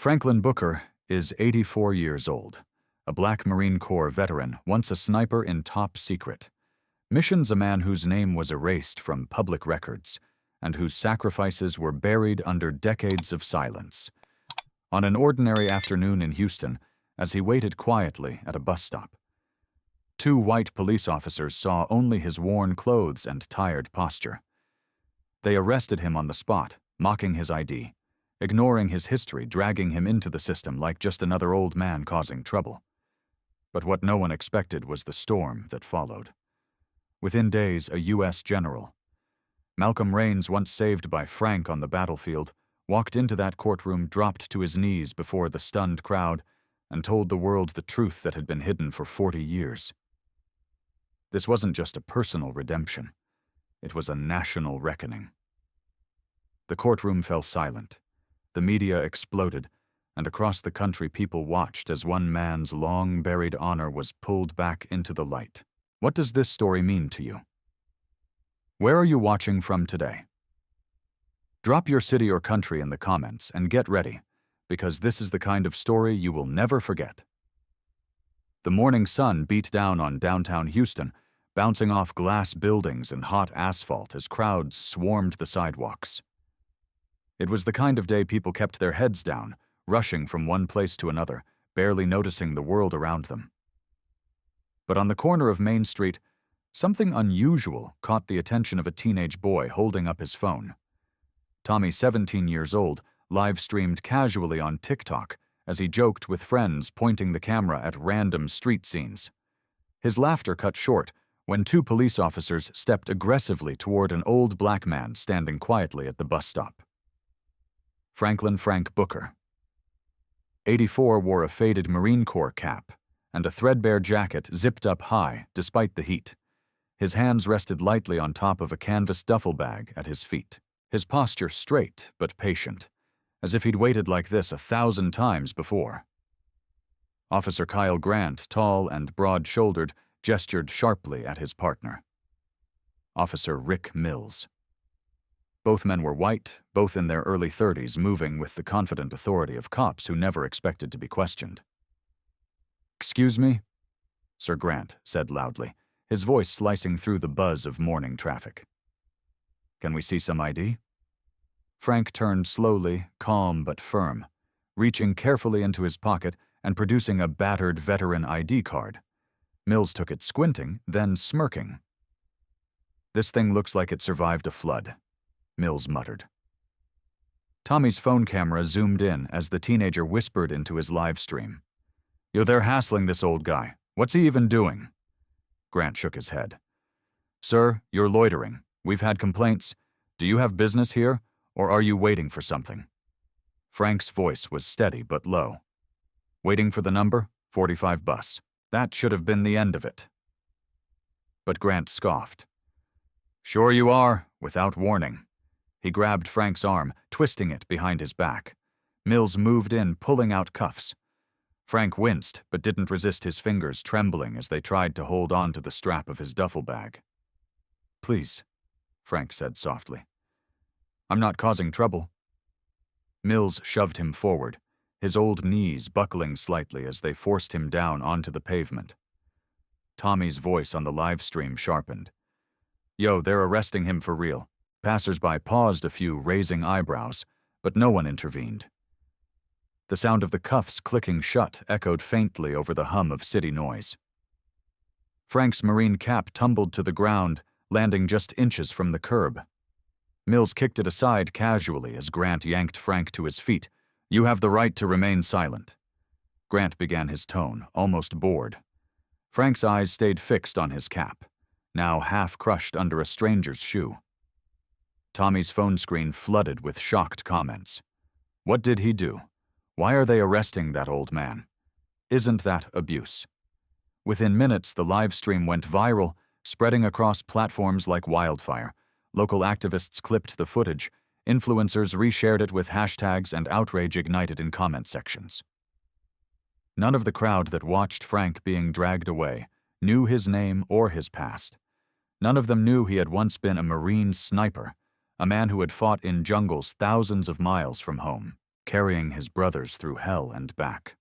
Franklin Booker is 84 years old, a Black Marine Corps veteran, once a sniper in Top Secret. Mission's a man whose name was erased from public records and whose sacrifices were buried under decades of silence. On an ordinary afternoon in Houston, as he waited quietly at a bus stop, two white police officers saw only his worn clothes and tired posture. They arrested him on the spot, mocking his ID, ignoring his history, dragging him into the system like just another old man causing trouble. But what no one expected was the storm that followed. Within days, a U.S. general, Malcolm Raines, once saved by Frank on the battlefield, walked into that courtroom, dropped to his knees before the stunned crowd, and told the world the truth that had been hidden for 40 years. This wasn't just a personal redemption. It was a national reckoning. The courtroom fell silent. The media exploded, and across the country people watched as one man's long-buried honor was pulled back into the light. What does this story mean to you? Where are you watching from today? Drop your city or country in the comments and get ready, because this is the kind of story you will never forget. The morning sun beat down on downtown Houston, bouncing off glass buildings and hot asphalt as crowds swarmed the sidewalks. It was the kind of day people kept their heads down, rushing from one place to another, barely noticing the world around them. But on the corner of Main Street, something unusual caught the attention of a teenage boy holding up his phone. Tommy, 17 years old, live-streamed casually on TikTok as he joked with friends, pointing the camera at random street scenes. His laughter cut short when two police officers stepped aggressively toward an old black man standing quietly at the bus stop. Franklin Frank Booker, 84, wore a faded Marine Corps cap and a threadbare jacket zipped up high despite the heat. His hands rested lightly on top of a canvas duffel bag at his feet, his posture straight but patient, as if he'd waited like this 1,000 times before. Officer Kyle Grant, tall and broad-shouldered, gestured sharply at his partner, Officer Rick Mills. Both men were white, both in their early 30s, moving with the confident authority of cops who never expected to be questioned. "Excuse me?" Sir Grant said loudly, his voice slicing through the buzz of morning traffic. "Can we see some ID?" Frank turned slowly, calm but firm, reaching carefully into his pocket and producing a battered veteran ID card. Mills took it, squinting, then smirking. "This thing looks like it survived a flood," Mills muttered. Tommy's phone camera zoomed in as the teenager whispered into his live stream. "You're there hassling this old guy. What's he even doing?" Grant shook his head. "Sir, you're loitering. We've had complaints. Do you have business here, or are you waiting for something?" Frank's voice was steady but low. "Waiting for the number? 45 bus. That should have been the end of it." But Grant scoffed. "Sure you are, without warning." He grabbed Frank's arm, twisting it behind his back. Mills moved in, pulling out cuffs. Frank winced, but didn't resist his fingers trembling as they tried to hold on to the strap of his duffel bag. "Please," Frank said softly. "I'm not causing trouble." Mills shoved him forward, his old knees buckling slightly as they forced him down onto the pavement. Tommy's voice on the live stream sharpened. "Yo, they're arresting him for real." Passers-by paused a few, raising eyebrows, but no one intervened. The sound of the cuffs clicking shut echoed faintly over the hum of city noise. Frank's Marine cap tumbled to the ground, landing just inches from the curb. Mills kicked it aside casually as Grant yanked Frank to his feet. "You have the right to remain silent." Grant began his tone, almost bored. Frank's eyes stayed fixed on his cap, now half crushed under a stranger's shoe. Tommy's phone screen flooded with shocked comments. What did he do? Why are they arresting that old man? Isn't that abuse? Within minutes, the live stream went viral, spreading across platforms like wildfire. Local activists clipped the footage. Influencers reshared it with hashtags, and outrage ignited in comment sections. None of the crowd that watched Frank being dragged away knew his name or his past. None of them knew he had once been a Marine sniper, a man who had fought in jungles thousands of miles from home. carrying his brothers through hell and back.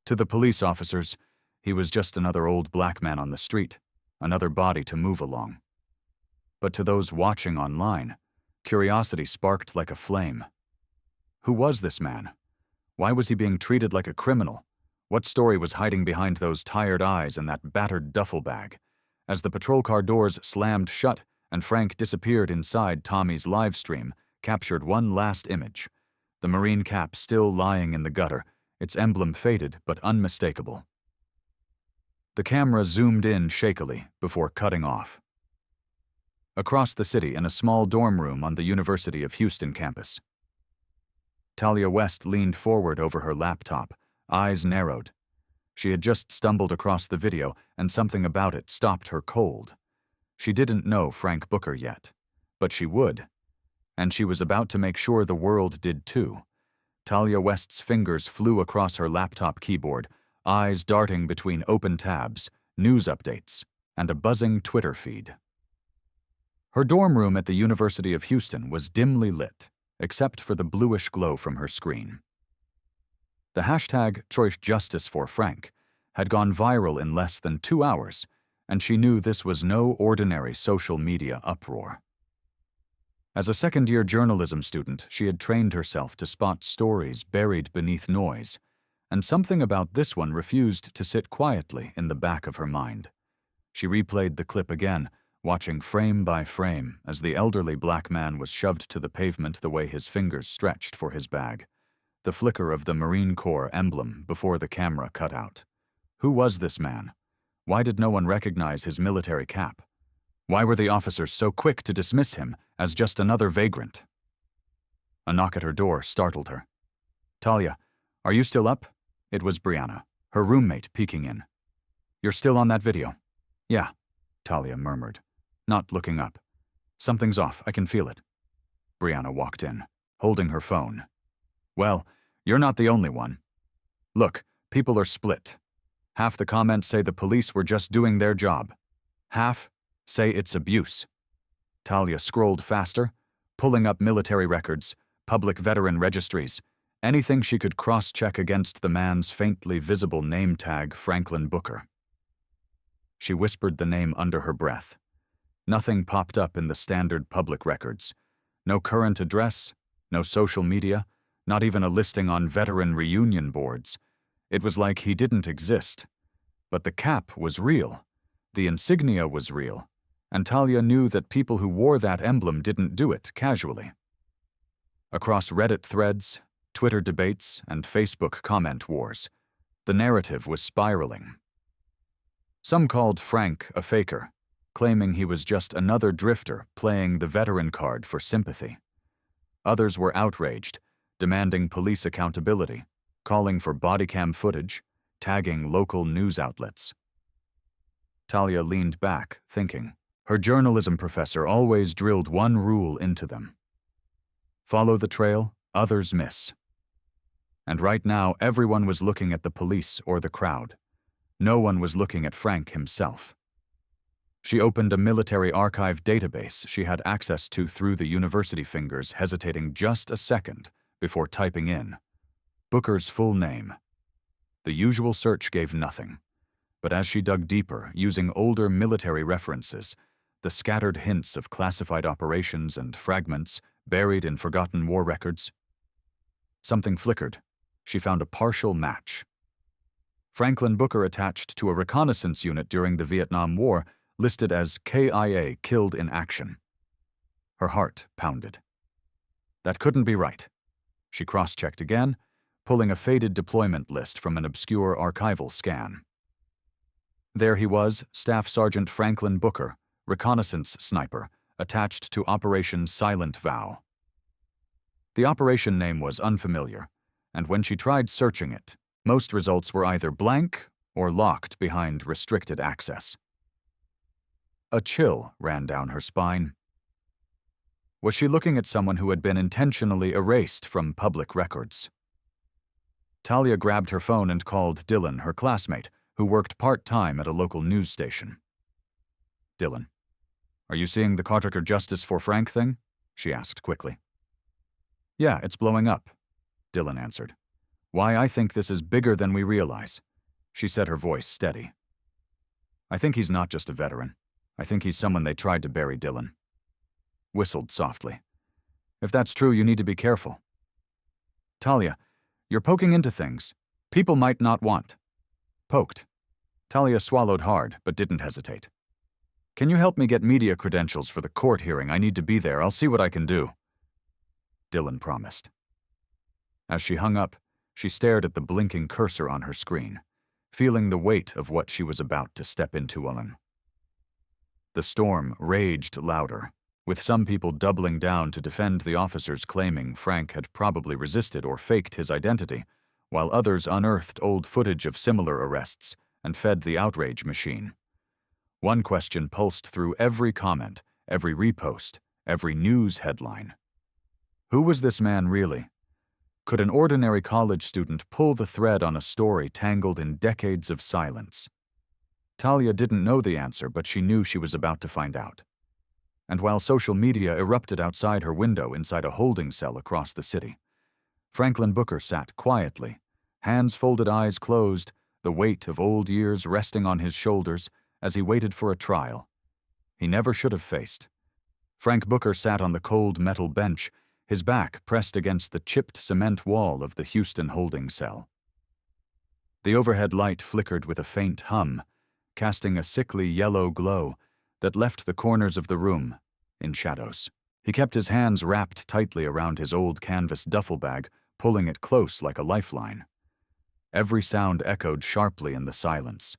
To the police officers, he was just another old black man on the street, another body to move along. But to those watching online, curiosity sparked like a flame. Who was this man? Why was he being treated like a criminal? What story was hiding behind those tired eyes and that battered duffel bag? As the patrol car doors slammed shut and Frank disappeared inside, Tommy's live stream captured one last image. The Marine cap still lying in the gutter, its emblem faded but unmistakable. The camera zoomed in shakily before cutting off. Across the city, in a small dorm room on the University of Houston campus, Talia West leaned forward over her laptop, eyes narrowed. She had just stumbled across the video, and something about it stopped her cold. She didn't know Frank Booker yet, but she would. And she was about to make sure the world did too. Talia West's fingers flew across her laptop keyboard, eyes darting between open tabs, news updates, and a buzzing Twitter feed. Her dorm room at the University of Houston was dimly lit, except for the bluish glow from her screen. The hashtag #ChoiceJusticeForFrank had gone viral in less than 2 hours, and she knew this was no ordinary social media uproar. As a second-year journalism student, she had trained herself to spot stories buried beneath noise, and something about this one refused to sit quietly in the back of her mind. She replayed the clip again, watching frame by frame as the elderly black man was shoved to the pavement the way his fingers stretched for his bag, the flicker of the Marine Corps emblem before the camera cut out. Who was this man? Why did no one recognize his military cap? Why were the officers so quick to dismiss him as just another vagrant? A knock at her door startled her. "Talia, are you still up?" It was Brianna, her roommate, peeking in. "You're still on that video?" "Yeah," Talia murmured, not looking up. "Something's off, I can feel it." Brianna walked in, holding her phone. "Well, you're not the only one. Look, people are split. Half the comments say the police were just doing their job. Half say it's abuse." Talia scrolled faster, pulling up military records, public veteran registries, anything she could cross-check against the man's faintly visible name tag, Franklin Booker. She whispered the name under her breath. Nothing popped up in the standard public records. No current address, no social media, not even a listing on veteran reunion boards. It was like he didn't exist. But the cap was real. The insignia was real. And Talia knew that people who wore that emblem didn't do it casually. Across Reddit threads, Twitter debates, and Facebook comment wars, the narrative was spiraling. Some called Frank a faker, claiming he was just another drifter playing the veteran card for sympathy. Others were outraged, demanding police accountability, calling for body cam footage, tagging local news outlets. Talia leaned back, thinking. Her journalism professor always drilled one rule into them. Follow the trail, others miss. And right now, everyone was looking at the police or the crowd. No one was looking at Frank himself. She opened a military archive database she had access to through the university fingers, hesitating just a second before typing in Booker's full name. The usual search gave nothing, but as she dug deeper, using older military references, the scattered hints of classified operations and fragments buried in forgotten war records, something flickered. She found a partial match. Franklin Booker attached to a reconnaissance unit during the Vietnam War, listed as KIA, killed in action. Her heart pounded. That couldn't be right. She cross-checked again, pulling a faded deployment list from an obscure archival scan. There he was, Staff Sergeant Franklin Booker, reconnaissance sniper, attached to Operation Silent Vow. The operation name was unfamiliar, and when she tried searching it, most results were either blank or locked behind restricted access. A chill ran down her spine. Was she looking at someone who had been intentionally erased from public records? Talia grabbed her phone and called Dylan, her classmate, who worked part-time at a local news station. "Dylan, are you seeing the Carter Justice for Frank thing?" she asked quickly. "Yeah, it's blowing up. Dylan answered. Why, I think this is bigger than we realize. She said, her voice steady. I think he's not just a veteran. I think he's someone they tried to bury. Dylan whistled softly. If that's true, you need to be careful. Talia, you're poking into things people might not want. Poked. Talia swallowed hard, but didn't hesitate. Can you help me get media credentials for the court hearing? I need to be there. I'll see what I can do. Dylan promised. As she hung up, she stared at the blinking cursor on her screen, feeling the weight of what she was about to step into alone. The storm raged louder, with some people doubling down to defend the officers, claiming Frank had probably resisted or faked his identity, while others unearthed old footage of similar arrests and fed the outrage machine. One question pulsed through every comment, every repost, every news headline. Who was this man really? Could an ordinary college student pull the thread on a story tangled in decades of silence? Talia didn't know the answer, but she knew she was about to find out. And while social media erupted outside her window inside a holding cell across the city, Franklin Booker sat quietly, hands folded, eyes closed, the weight of old years resting on his shoulders as he waited for a trial he never should have faced. Frank Booker sat on the cold metal bench, his back pressed against the chipped cement wall of the Houston holding cell. The overhead light flickered with a faint hum, casting a sickly yellow glow that left the corners of the room in shadows. He kept his hands wrapped tightly around his old canvas duffel bag, pulling it close like a lifeline. Every sound echoed sharply in the silence,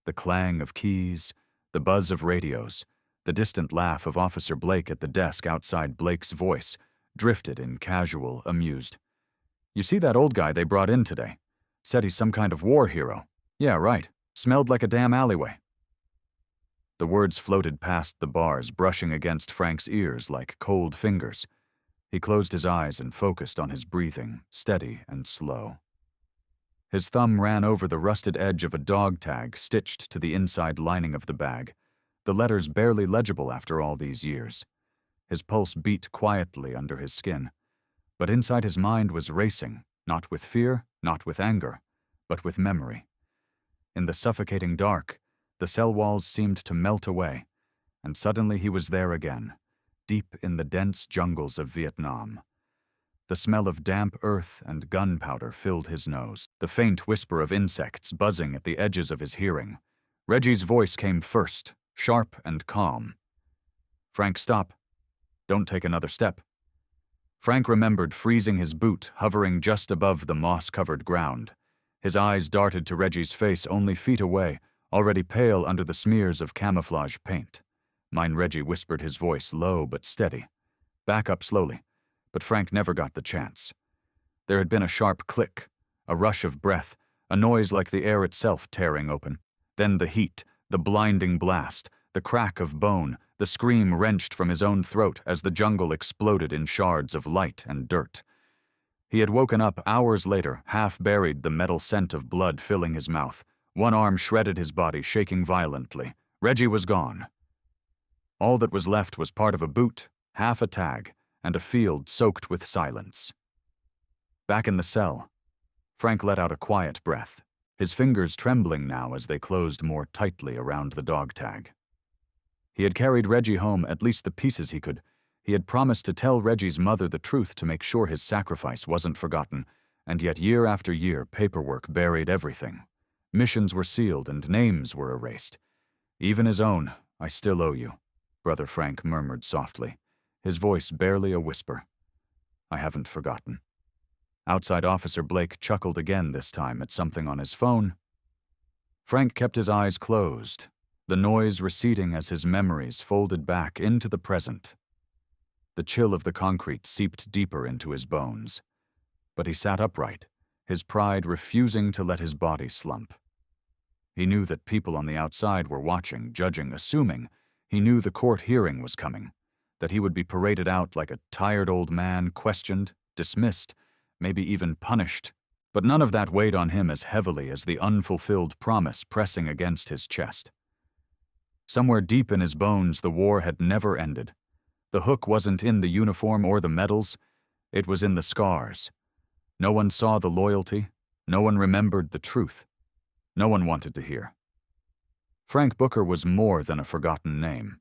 the clang of keys, the buzz of radios, the distant laugh of Officer Blake at the desk outside. Blake's voice drifted in casual, amused. You see that old guy they brought in today? Said he's some kind of war hero. Yeah, right. Smelled like a damn alleyway. The words floated past the bars, brushing against Frank's ears like cold fingers. He closed his eyes and focused on his breathing, steady and slow. His thumb ran over the rusted edge of a dog tag stitched to the inside lining of the bag, the letters barely legible after all these years. His pulse beat quietly under his skin, but inside his mind was racing, not with fear, not with anger, but with memory. In the suffocating dark, the cell walls seemed to melt away, and suddenly he was there again, deep in the dense jungles of Vietnam. The smell of damp earth and gunpowder filled his nose, the faint whisper of insects buzzing at the edges of his hearing. Reggie's voice came first, sharp and calm. Frank, stop. Don't take another step. Frank remembered freezing his boot, hovering just above the moss-covered ground. His eyes darted to Reggie's face only feet away, already pale under the smears of camouflage paint. Mine, Reggie whispered, his voice low but steady. Back up slowly. But Frank never got the chance. There had been a sharp click, a rush of breath, a noise like the air itself tearing open. Then the heat, the blinding blast, the crack of bone, the scream wrenched from his own throat as the jungle exploded in shards of light and dirt. He had woken up hours later, half buried, the metal scent of blood filling his mouth. One arm shredded his body, shaking violently. Reggie was gone. All that was left was part of a boot, half a tag, and a field soaked with silence. Back in the cell, Frank let out a quiet breath, his fingers trembling now as they closed more tightly around the dog tag. He had carried Reggie home, at least the pieces he could. He had promised to tell Reggie's mother the truth to make sure his sacrifice wasn't forgotten, and yet year after year paperwork buried everything. Missions were sealed and names were erased. Even his own. I still owe you, Brother Frank murmured softly, his voice barely a whisper. I haven't forgotten. Outside, Officer Blake chuckled again, this time at something on his phone. Frank kept his eyes closed, the noise receding as his memories folded back into the present. The chill of the concrete seeped deeper into his bones. But he sat upright, his pride refusing to let his body slump. He knew that people on the outside were watching, judging, assuming. He knew the court hearing was coming, that he would be paraded out like a tired old man, questioned, dismissed, maybe even punished. But none of that weighed on him as heavily as the unfulfilled promise pressing against his chest. Somewhere deep in his bones, the war had never ended. The hook wasn't in the uniform or the medals, it was in the scars. No one saw the loyalty. No one remembered the truth. No one wanted to hear. Frank Booker was more than a forgotten name.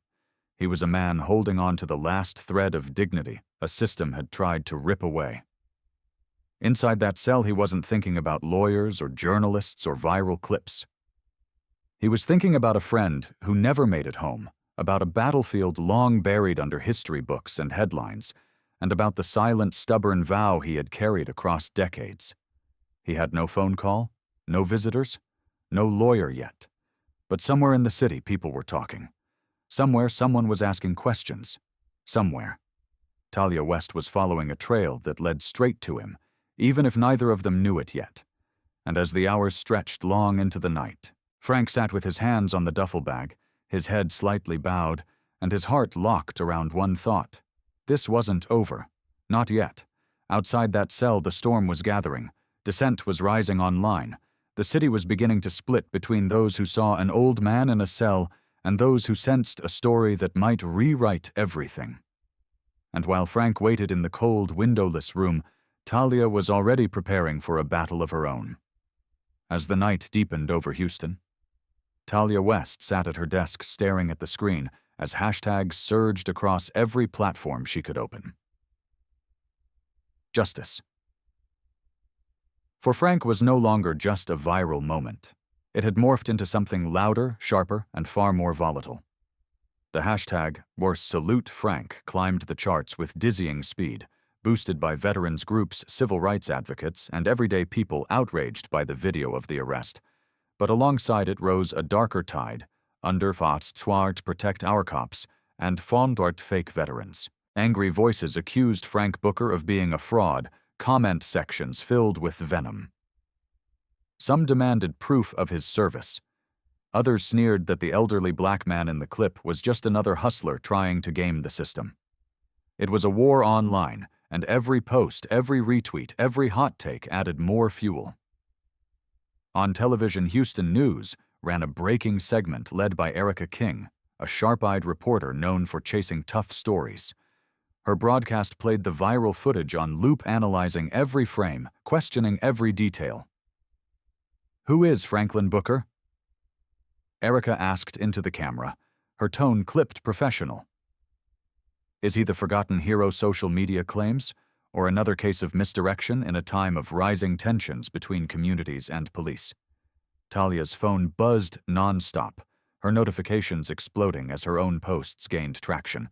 He was a man holding on to the last thread of dignity a system had tried to rip away. Inside that cell, he wasn't thinking about lawyers or journalists or viral clips. He was thinking about a friend who never made it home, about a battlefield long buried under history books and headlines, and about the silent, stubborn vow he had carried across decades. He had no phone call, no visitors, no lawyer yet. But somewhere in the city, people were talking. Somewhere, someone was asking questions. Somewhere. Talia West was following a trail that led straight to him, even if neither of them knew it yet. And as the hours stretched long into the night, Frank sat with his hands on the duffel bag, his head slightly bowed, and his heart locked around one thought. This wasn't over. Not yet. Outside that cell, the storm was gathering. Dissent was rising online. The city was beginning to split between those who saw an old man in a cell and those who sensed a story that might rewrite everything. And while Frank waited in the cold, windowless room, Talia was already preparing for a battle of her own. As the night deepened over Houston, Talia West sat at her desk staring at the screen as hashtags surged across every platform she could open. Justice. For Frank was no longer just a viral moment. It had morphed into something louder, sharper, and far more volatile. The hashtag #SaluteFrank climbed the charts with dizzying speed, boosted by veterans groups, civil rights advocates, and everyday people outraged by the video of the arrest. But alongside it rose a darker tide, under Zwart Protect Our Cops and Fondort Fake Veterans. Angry voices accused Frank Booker of being a fraud, comment sections filled with venom. Some demanded proof of his service. Others sneered that the elderly black man in the clip was just another hustler trying to game the system. It was a war online, and every post, every retweet, every hot take added more fuel. On television, Houston News ran a breaking segment led by Erica King, a sharp-eyed reporter known for chasing tough stories. Her broadcast played the viral footage on loop, analyzing every frame, questioning every detail. "Who is Franklin Booker?" Erica asked into the camera, her tone clipped professional. Is he the forgotten hero social media claims, or another case of misdirection in a time of rising tensions between communities and police? Talia's phone buzzed non-stop, her notifications exploding as her own posts gained traction.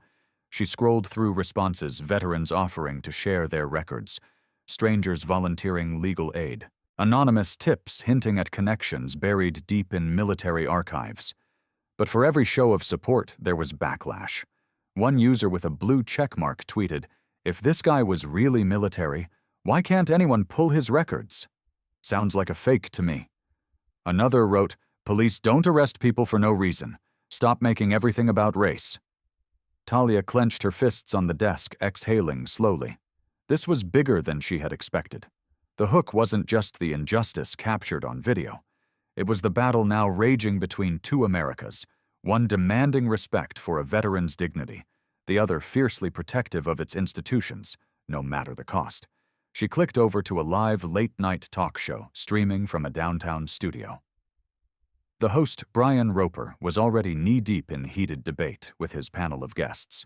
She scrolled through responses, veterans offering to share their records, strangers volunteering legal aid, anonymous tips hinting at connections buried deep in military archives. But for every show of support, there was backlash. One user with a blue checkmark tweeted, "If this guy was really military, why can't anyone pull his records? Sounds like a fake to me." Another wrote, "Police don't arrest people for no reason. Stop making everything about race." Talia clenched her fists on the desk, exhaling slowly. This was bigger than she had expected. The hook wasn't just the injustice captured on video. It was the battle now raging between two Americas, one demanding respect for a veteran's dignity, the other fiercely protective of its institutions, no matter the cost. She clicked over to a live late-night talk show streaming from a downtown studio. The host, Brian Roper, was already knee-deep in heated debate with his panel of guests.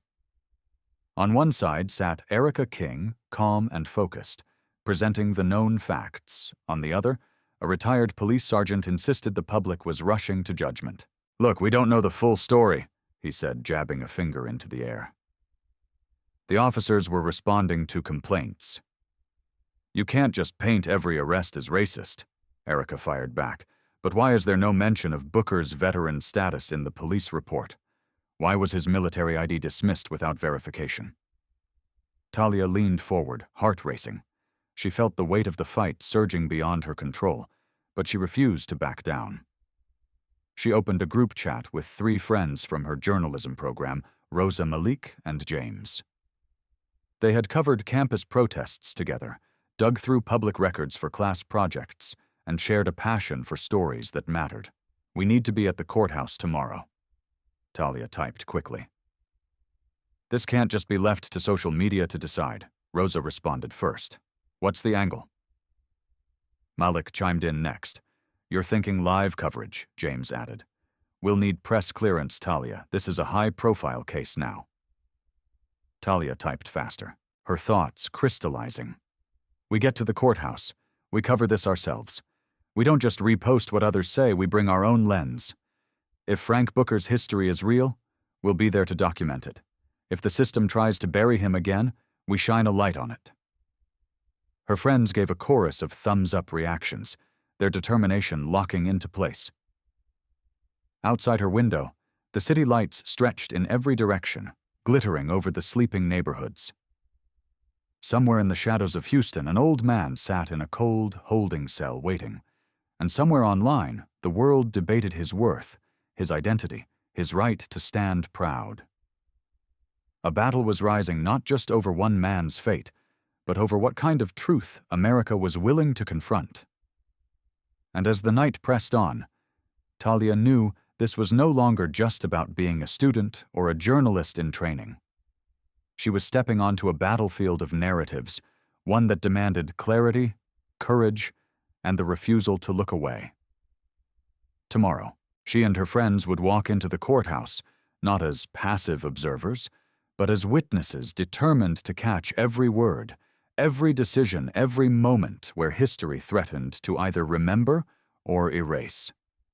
On one side sat Erica King, calm and focused, presenting the known facts. On the other, a retired police sergeant insisted the public was rushing to judgment. "Look, we don't know the full story," he said, jabbing a finger into the air. The officers were responding to complaints. "You can't just paint every arrest as racist," Erica fired back. "But why is there no mention of Booker's veteran status in the police report? Why was his military ID dismissed without verification?" Talia leaned forward, heart racing. She felt the weight of the fight surging beyond her control, but she refused to back down. She opened a group chat with 3 friends from her journalism program, Rosa Malik and James. They had covered campus protests together, dug through public records for class projects, and shared a passion for stories that mattered. "We need to be at the courthouse tomorrow," Talia typed quickly. "This can't just be left to social media to decide," Rosa responded first. "What's the angle?" Malik chimed in next. You're thinking live coverage, James added. We'll need press clearance, Talia. This is a high-profile case now. Talia typed faster, her thoughts crystallizing. We get to the courthouse. We cover this ourselves. We don't just repost what others say, we bring our own lens. If Frank Booker's history is real, we'll be there to document it. If the system tries to bury him again, we shine a light on it. Her friends gave a chorus of thumbs-up reactions, their determination locking into place. Outside her window, the city lights stretched in every direction, glittering over the sleeping neighborhoods. Somewhere in the shadows of Houston, an old man sat in a cold holding cell waiting, and somewhere online, the world debated his worth, his identity, his right to stand proud. A battle was rising not just over one man's fate, but over what kind of truth America was willing to confront. And as the night pressed on, Talia knew this was no longer just about being a student or a journalist in training. She was stepping onto a battlefield of narratives, one that demanded clarity, courage, and the refusal to look away. Tomorrow, she and her friends would walk into the courthouse, not as passive observers, but as witnesses determined to catch every word, every decision, every moment where history threatened to either remember or erase.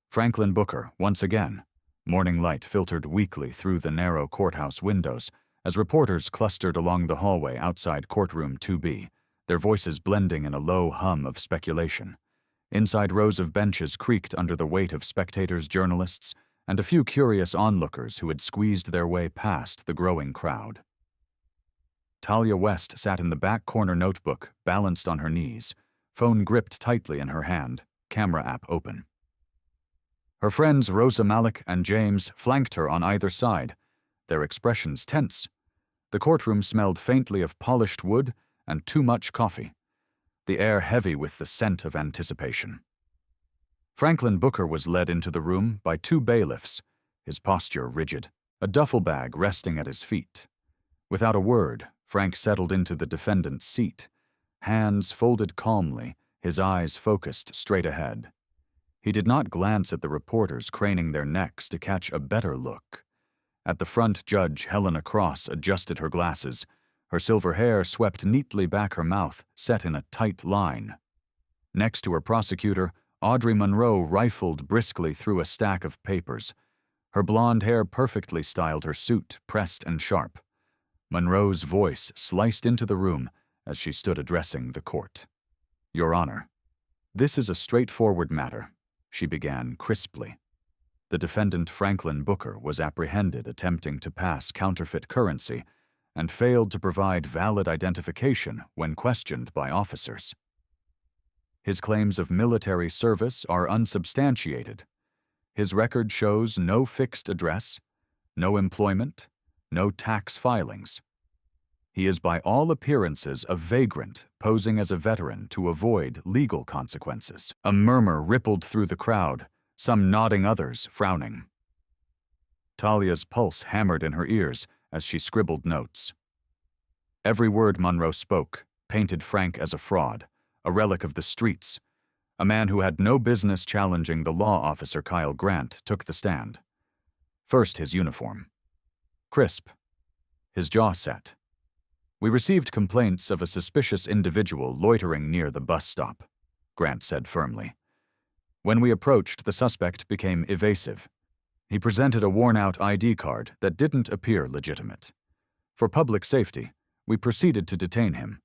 Franklin Booker, once again. Morning light filtered weakly through the narrow courthouse windows as reporters clustered along the hallway outside courtroom 2B, their voices blending in a low hum of speculation. Inside, rows of benches creaked under the weight of spectators, journalists, and a few curious onlookers who had squeezed their way past the growing crowd. Talia West sat in the back corner, notebook balanced on her knees, phone gripped tightly in her hand, camera app open. Her friends Rosa, Malik, and James flanked her on either side, their expressions tense. The courtroom smelled faintly of polished wood and too much coffee, the air heavy with the scent of anticipation. Franklin Booker was led into the room by two bailiffs, his posture rigid, a duffel bag resting at his feet. Without a word, Frank settled into the defendant's seat, hands folded calmly, his eyes focused straight ahead. He did not glance at the reporters craning their necks to catch a better look. At the front, Judge Helena Cross adjusted her glasses, her silver hair swept neatly back, her mouth set in a tight line. Next to her prosecutor, Audrey Monroe rifled briskly through a stack of papers. Her blonde hair perfectly styled her suit, pressed and sharp. Monroe's voice sliced into the room as she stood addressing the court. Your Honor, this is a straightforward matter, she began crisply. The defendant, Franklin Booker, was apprehended attempting to pass counterfeit currency and failed to provide valid identification when questioned by officers. His claims of military service are unsubstantiated. His record shows no fixed address, no employment, no tax filings. He is by all appearances a vagrant posing as a veteran to avoid legal consequences. A murmur rippled through the crowd, some nodding, others frowning. Talia's pulse hammered in her ears as she scribbled notes. Every word Monroe spoke painted Frank as a fraud, a relic of the streets. A man who had no business challenging the law officer Kyle Grant took the stand. First, his uniform. Crisp. His jaw set. We received complaints of a suspicious individual loitering near the bus stop, Grant said firmly. When we approached, the suspect became evasive. He presented a worn-out ID card that didn't appear legitimate. For public safety, we proceeded to detain him.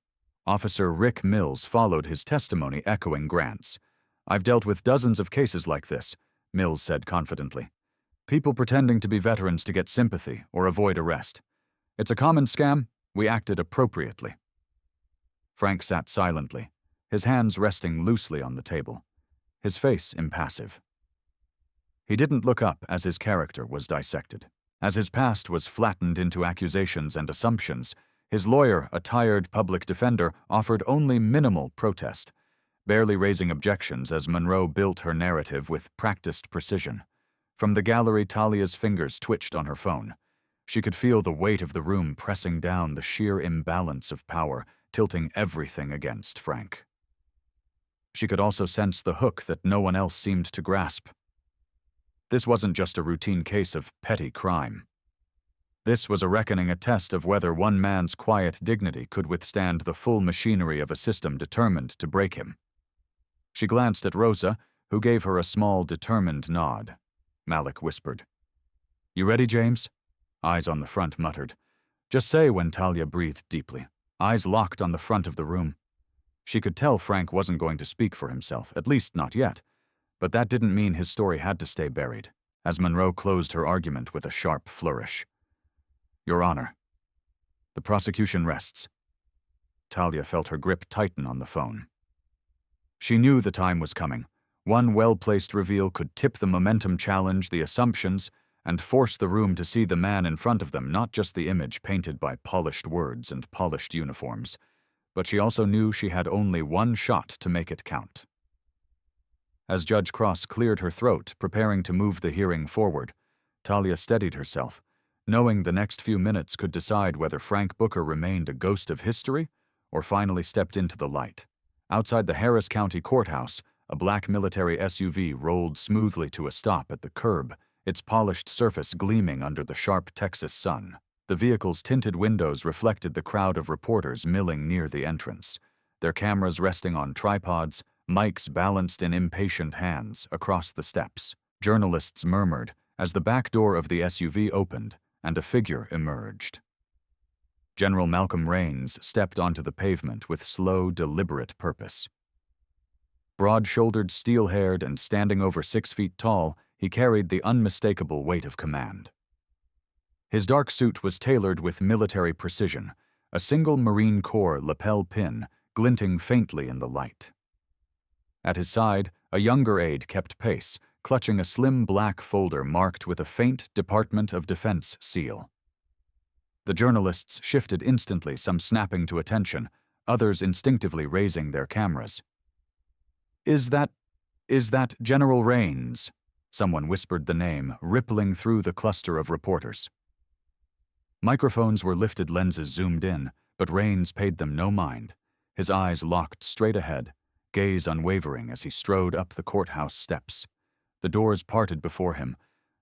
Officer Rick Mills followed his testimony, echoing Grant's. I've dealt with dozens of cases like this, Mills said confidently. People pretending to be veterans to get sympathy or avoid arrest. It's a common scam. We acted appropriately. Frank sat silently, his hands resting loosely on the table, his face impassive. He didn't look up as his character was dissected. As his past was flattened into accusations and assumptions, his lawyer, a tired public defender, offered only minimal protest, barely raising objections as Monroe built her narrative with practiced precision. From the gallery, Talia's fingers twitched on her phone. She could feel the weight of the room pressing down, the sheer imbalance of power, tilting everything against Frank. She could also sense the hook that no one else seemed to grasp. This wasn't just a routine case of petty crime. This was a reckoning, a test of whether one man's quiet dignity could withstand the full machinery of a system determined to break him. She glanced at Rosa, who gave her a small, determined nod. Malik whispered. "You ready, James?" Eyes on the front muttered. "Just say when." Talia breathed deeply, eyes locked on the front of the room. She could tell Frank wasn't going to speak for himself, at least not yet, but that didn't mean his story had to stay buried, as Monroe closed her argument with a sharp flourish. "Your Honor." "The prosecution rests." Talia felt her grip tighten on the phone. She knew the time was coming. One well-placed reveal could tip the momentum, challenge the assumptions, and force the room to see the man in front of them, not just the image painted by polished words and polished uniforms. But she also knew she had only one shot to make it count. As Judge Cross cleared her throat, preparing to move the hearing forward, Talia steadied herself, knowing the next few minutes could decide whether Frank Booker remained a ghost of history or finally stepped into the light. Outside the Harris County Courthouse, a black military SUV rolled smoothly to a stop at the curb, its polished surface gleaming under the sharp Texas sun. The vehicle's tinted windows reflected the crowd of reporters milling near the entrance, their cameras resting on tripods, mics balanced in impatient hands across the steps. Journalists murmured as the back door of the SUV opened and a figure emerged. General Malcolm Raines stepped onto the pavement with slow, deliberate purpose. Broad-shouldered, steel-haired, and standing over 6 feet tall, he carried the unmistakable weight of command. His dark suit was tailored with military precision, a single Marine Corps lapel pin glinting faintly in the light. At his side, a younger aide kept pace, clutching a slim black folder marked with a faint Department of Defense seal. The journalists shifted instantly, some snapping to attention, others instinctively raising their cameras. Is that General Raines?" Someone whispered the name, rippling through the cluster of reporters. Microphones were lifted, lenses zoomed in, but Raines paid them no mind, his eyes locked straight ahead, gaze unwavering as he strode up the courthouse steps. The doors parted before him,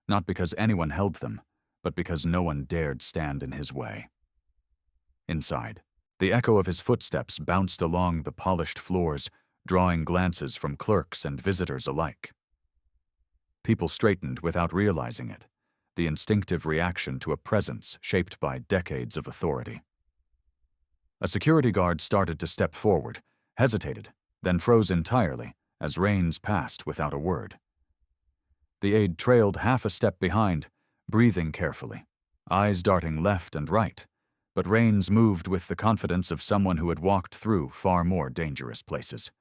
not because anyone held them, but because no one dared stand in his way. Inside, the echo of his footsteps bounced along the polished floors, drawing glances from clerks and visitors alike. People straightened without realizing it, the instinctive reaction to a presence shaped by decades of authority. A security guard started to step forward, hesitated, then froze entirely as Raines passed without a word. The aide trailed half a step behind, breathing carefully, eyes darting left and right, but Raines moved with the confidence of someone who had walked through far more dangerous places.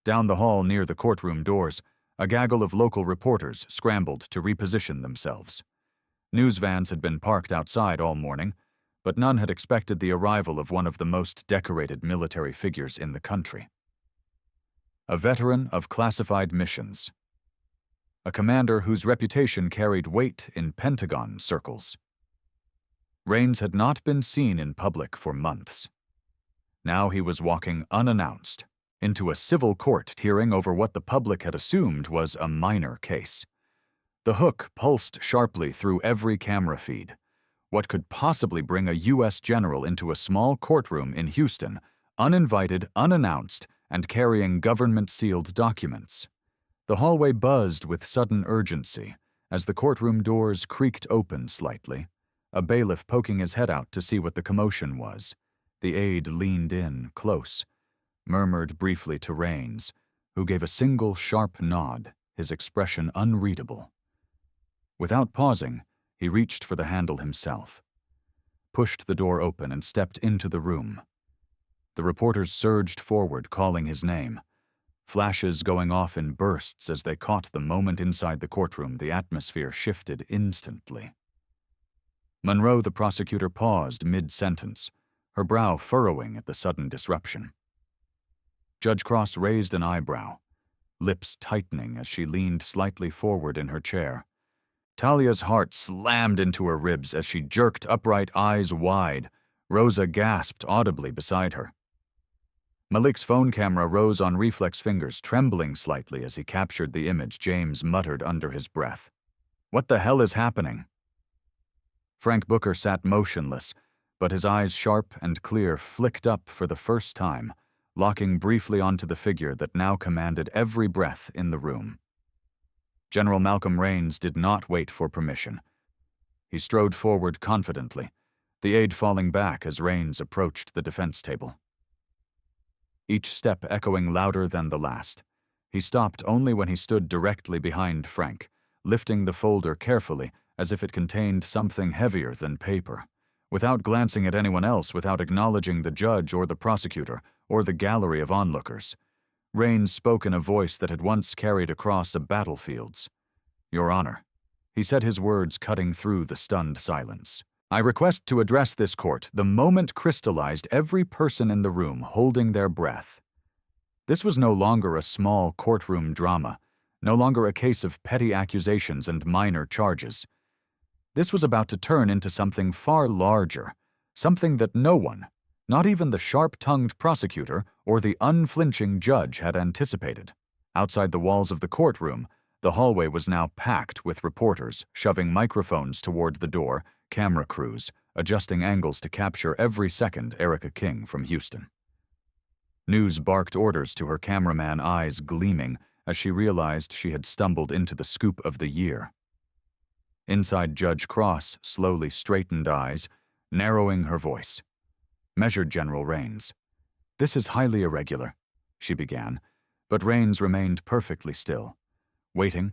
Down the hall near the courtroom doors, a gaggle of local reporters scrambled to reposition themselves. News vans had been parked outside all morning, but none had expected the arrival of one of the most decorated military figures in the country. A veteran of classified missions. A commander whose reputation carried weight in Pentagon circles. Raines had not been seen in public for months. Now he was walking unannounced into a civil court hearing over what the public had assumed was a minor case. The hook pulsed sharply through every camera feed. What could possibly bring a U.S. general into a small courtroom in Houston, uninvited, unannounced, and carrying government-sealed documents? The hallway buzzed with sudden urgency as the courtroom doors creaked open slightly, a bailiff poking his head out to see what the commotion was. The aide leaned in, close, murmured briefly to Raines, who gave a single sharp nod, his expression unreadable. Without pausing, he reached for the handle himself, pushed the door open and stepped into the room. The reporters surged forward, calling his name, flashes going off in bursts as they caught the moment inside the courtroom. The atmosphere shifted instantly. Monroe, the prosecutor, paused mid-sentence, her brow furrowing at the sudden disruption. Judge Cross raised an eyebrow, lips tightening as she leaned slightly forward in her chair. Talia's heart slammed into her ribs as she jerked upright, eyes wide. Rosa gasped audibly beside her. Malik's phone camera rose on reflex fingers, trembling slightly as he captured the image. James muttered under his breath, "What the hell is happening?" Frank Booker sat motionless, but his eyes, sharp and clear, flicked up for the first time, locking briefly onto the figure that now commanded every breath in the room. General Malcolm Raines did not wait for permission. He strode forward confidently, the aide falling back as Raines approached the defense table. Each step echoing louder than the last. He stopped only when he stood directly behind Frank, lifting the folder carefully as if it contained something heavier than paper. Without glancing at anyone else, without acknowledging the judge or the prosecutor or the gallery of onlookers, Raines spoke in a voice that had once carried across a battlefield's. "Your Honor," he said, his words cutting through the stunned silence. "I request to address this court." The moment crystallized every person in the room holding their breath. This was no longer a small courtroom drama, no longer a case of petty accusations and minor charges. This was about to turn into something far larger, something that no one, not even the sharp-tongued prosecutor or the unflinching judge, had anticipated. Outside the walls of the courtroom, the hallway was now packed with reporters, shoving microphones toward the door, camera crews, adjusting angles to capture every second Erica King from Houston. News barked orders to her cameraman, eyes gleaming as she realized she had stumbled into the scoop of the year. Inside, Judge Cross slowly straightened eyes, narrowing her voice. Measured General Raines. "This is highly irregular," she began, but Raines remained perfectly still, waiting,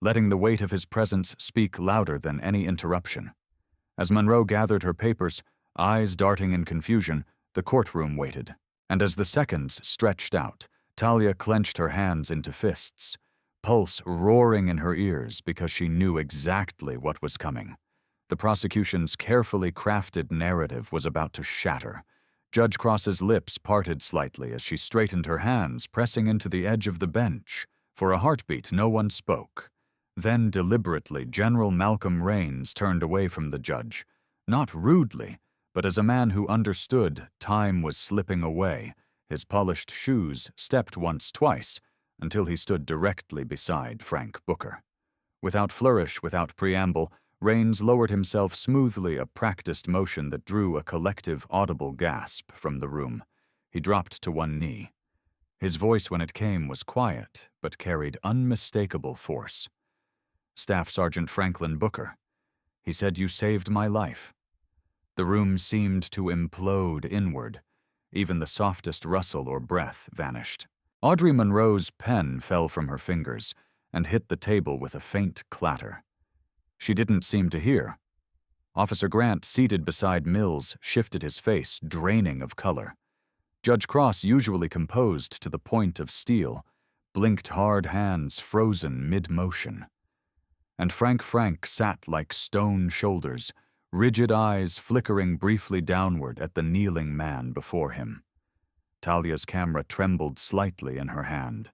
letting the weight of his presence speak louder than any interruption. As Monroe gathered her papers, eyes darting in confusion, the courtroom waited, and as the seconds stretched out, Talia clenched her hands into fists, pulse roaring in her ears because she knew exactly what was coming. The prosecution's carefully crafted narrative was about to shatter. Judge Cross's lips parted slightly as she straightened her hands, pressing into the edge of the bench. For a heartbeat, no one spoke. Then, deliberately, General Malcolm Raines turned away from the judge, not rudely, but as a man who understood time was slipping away. His polished shoes stepped once, twice, until he stood directly beside Frank Booker. Without flourish, without preamble, Raines lowered himself smoothly, a practiced motion that drew a collective audible gasp from the room. He dropped to one knee. His voice, when it came, was quiet, but carried unmistakable force. "Staff Sergeant Franklin Booker," he said, "you saved my life." The room seemed to implode inward. Even the softest rustle or breath vanished. Audrey Monroe's pen fell from her fingers and hit the table with a faint clatter. She didn't seem to hear. Officer Grant, seated beside Mills, shifted his face, draining of color. Judge Cross, usually composed to the point of steel, blinked, hard hands frozen mid-motion. And Frank sat like stone shoulders, rigid eyes flickering briefly downward at the kneeling man before him. Talia's camera trembled slightly in her hand.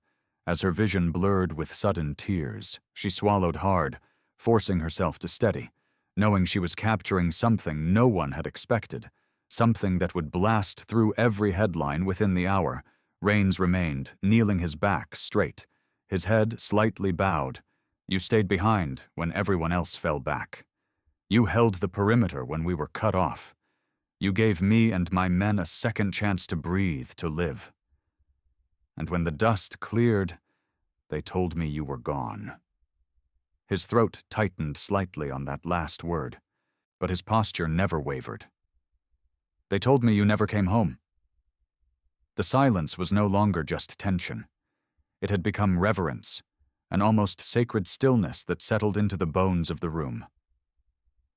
As her vision blurred with sudden tears, she swallowed hard, forcing herself to steady, knowing she was capturing something no one had expected, something that would blast through every headline within the hour. Raines remained, kneeling, his back straight, his head slightly bowed. "You stayed behind when everyone else fell back. You held the perimeter when we were cut off. You gave me and my men a second chance to breathe, to live. And when the dust cleared, they told me you were gone." His throat tightened slightly on that last word, but his posture never wavered. "They told me you never came home." The silence was no longer just tension. It had become reverence, an almost sacred stillness that settled into the bones of the room.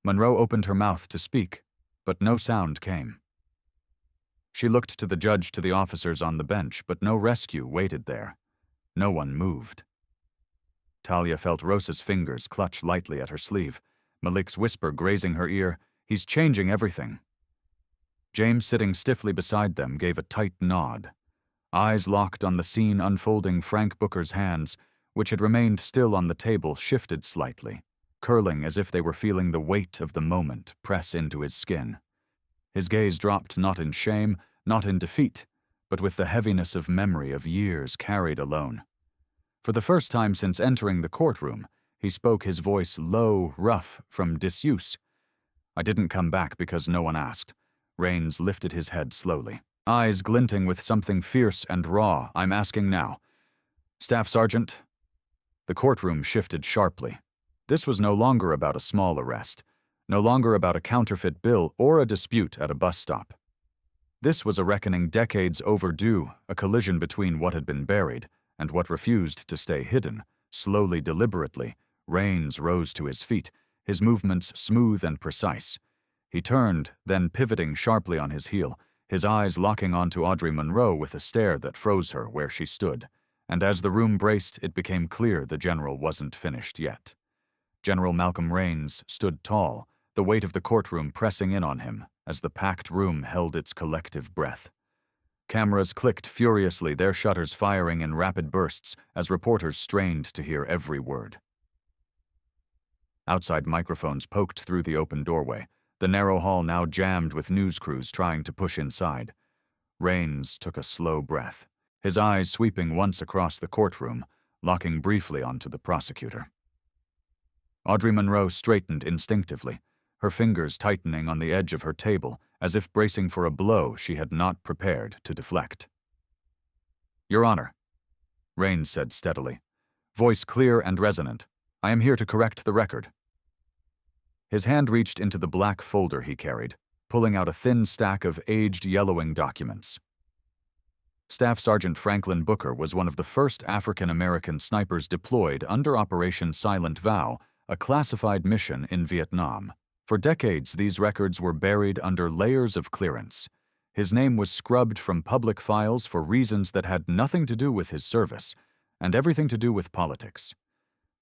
Monroe opened her mouth to speak, but no sound came. She looked to the judge, to the officers on the bench, but no rescue waited there. No one moved. Talia felt Rosa's fingers clutch lightly at her sleeve, Malik's whisper grazing her ear, "He's changing everything." James, sitting stiffly beside them, gave a tight nod. Eyes locked on the scene unfolding, Frank Booker's hands, which had remained still on the table, shifted slightly, curling as if they were feeling the weight of the moment press into his skin. His gaze dropped not in shame, not in defeat, but with the heaviness of memory of years carried alone. For the first time since entering the courtroom, he spoke, his voice low, rough, from disuse. "I didn't come back because no one asked." Rains lifted his head slowly, eyes glinting with something fierce and raw. "I'm asking now. Staff Sergeant." The courtroom shifted sharply. This was no longer about a small arrest, no longer about a counterfeit bill or a dispute at a bus stop. This was a reckoning decades overdue, a collision between what had been buried and what refused to stay hidden. Slowly, deliberately, Rains rose to his feet, his movements smooth and precise. He turned, then pivoting sharply on his heel, his eyes locking onto Audrey Monroe with a stare that froze her where she stood. And as the room braced, it became clear the general wasn't finished yet. General Malcolm Rains stood tall, the weight of the courtroom pressing in on him as the packed room held its collective breath. Cameras clicked furiously, their shutters firing in rapid bursts as reporters strained to hear every word. Outside microphones poked through the open doorway, the narrow hall now jammed with news crews trying to push inside. Rains took a slow breath, his eyes sweeping once across the courtroom, locking briefly onto the prosecutor. Audrey Monroe straightened instinctively, her fingers tightening on the edge of her table as if bracing for a blow she had not prepared to deflect. "Your Honor," Rains said steadily, voice clear and resonant, "I am here to correct the record." His hand reached into the black folder he carried, pulling out a thin stack of aged, yellowing documents. Staff Sergeant Franklin Booker was one of the first African-American snipers deployed under Operation Silent Vow, a classified mission in Vietnam. For decades, these records were buried under layers of clearance. His name was scrubbed from public files for reasons that had nothing to do with his service and everything to do with politics.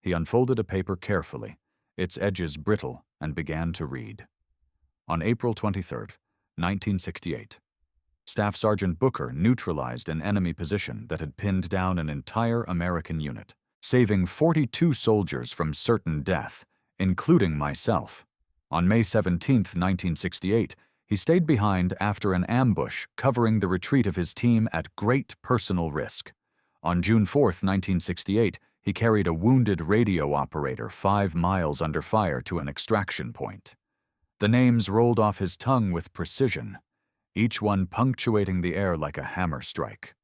He unfolded a paper carefully, its edges brittle, and began to read. On April 23, 1968, Staff Sergeant Booker neutralized an enemy position that had pinned down an entire American unit, saving 42 soldiers from certain death, including myself. On May 17, 1968, he stayed behind after an ambush covering the retreat of his team at great personal risk. On June 4, 1968, he carried a wounded radio operator 5 miles under fire to an extraction point. The names rolled off his tongue with precision, each one punctuating the air like a hammer strike.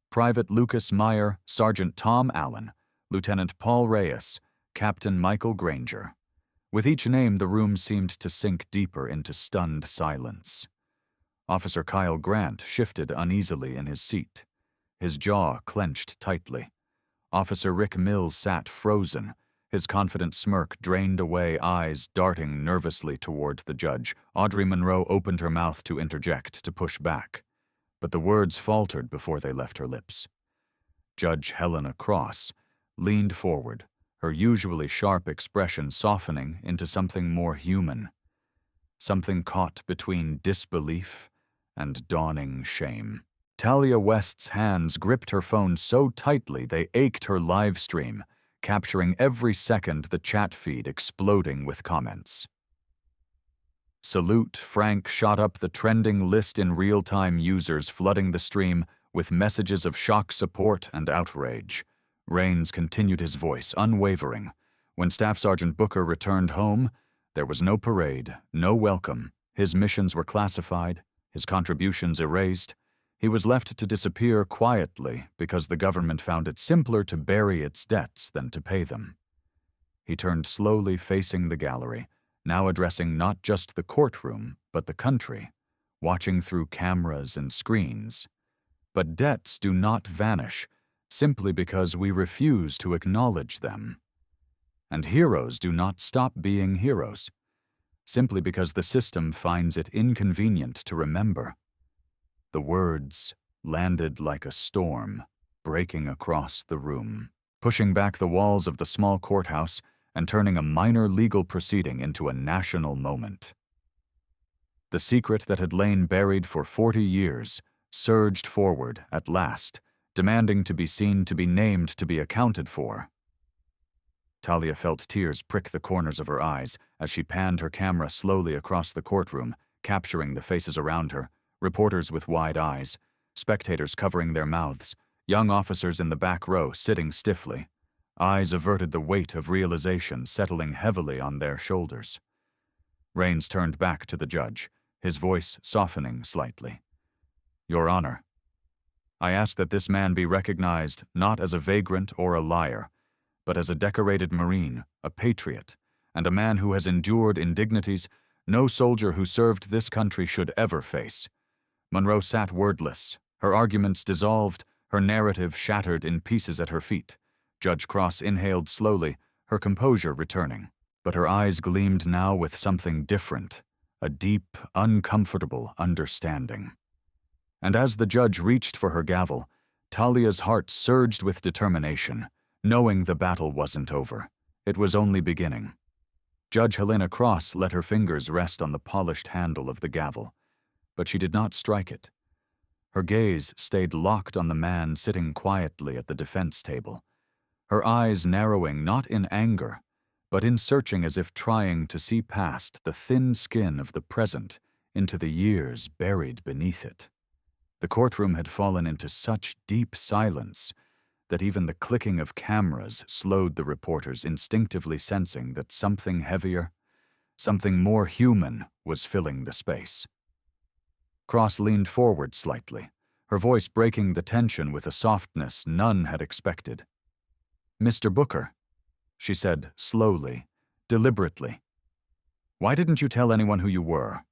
Private Lucas Meyer, Sergeant Tom Allen, Lieutenant Paul Reyes, Captain Michael Granger. With each name, the room seemed to sink deeper into stunned silence. Officer Kyle Grant shifted uneasily in his seat, his jaw clenched tightly. Officer Rick Mills sat frozen, his confident smirk drained away, eyes darting nervously toward the judge. Audrey Monroe opened her mouth to interject, to push back, but the words faltered before they left her lips. Judge Helena Cross leaned forward, her usually sharp expression softening into something more human, something caught between disbelief and dawning shame. Talia West's hands gripped her phone so tightly they ached her live stream, capturing every second the chat feed exploding with comments. Salute Frank shot up the trending list in real-time, users flooding the stream with messages of shock, support, and outrage. Rains continued, his voice unwavering. When Staff Sergeant Booker returned home, there was no parade, no welcome. His missions were classified, his contributions erased. He was left to disappear quietly because the government found it simpler to bury its debts than to pay them. He turned slowly, facing the gallery, now addressing not just the courtroom, but the country, watching through cameras and screens. But debts do not vanish simply because we refuse to acknowledge them. And heroes do not stop being heroes simply because the system finds it inconvenient to remember. The words landed like a storm, breaking across the room, pushing back the walls of the small courthouse and turning a minor legal proceeding into a national moment. The secret that had lain buried for 40 years surged forward at last, demanding to be seen, to be named, to be accounted for. Talia felt tears prick the corners of her eyes as she panned her camera slowly across the courtroom, capturing the faces around her, reporters with wide eyes, spectators covering their mouths, young officers in the back row sitting stiffly, eyes averted, the weight of realization settling heavily on their shoulders. Rains turned back to the judge, his voice softening slightly. "Your Honor, I ask that this man be recognized not as a vagrant or a liar, but as a decorated Marine, a patriot, and a man who has endured indignities no soldier who served this country should ever face." Monroe sat wordless, her arguments dissolved, her narrative shattered in pieces at her feet. Judge Cross inhaled slowly, her composure returning, but her eyes gleamed now with something different, a deep, uncomfortable understanding. And as the judge reached for her gavel, Talia's heart surged with determination, knowing the battle wasn't over. It was only beginning. Judge Helena Cross let her fingers rest on the polished handle of the gavel, but she did not strike it. Her gaze stayed locked on the man sitting quietly at the defense table, her eyes narrowing not in anger, but in searching, as if trying to see past the thin skin of the present into the years buried beneath it. The courtroom had fallen into such deep silence that even the clicking of cameras slowed the reporters, instinctively sensing that something heavier, something more human, was filling the space. Cross leaned forward slightly, her voice breaking the tension with a softness none had expected. "Mr. Booker," she said slowly, deliberately, "why didn't you tell anyone who you were?"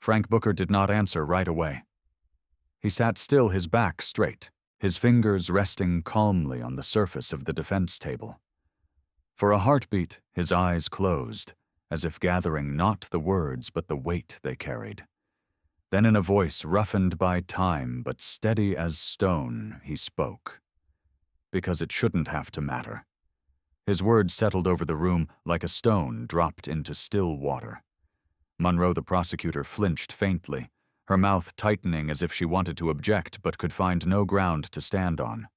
Frank Booker did not answer right away. He sat still, his back straight, his fingers resting calmly on the surface of the defense table. For a heartbeat, his eyes closed, as if gathering not the words but the weight they carried. Then in a voice roughened by time but steady as stone, he spoke. Because it shouldn't have to matter. His words settled over the room like a stone dropped into still water. Monroe, the prosecutor, flinched faintly, her mouth tightening as if she wanted to object but could find no ground to stand on.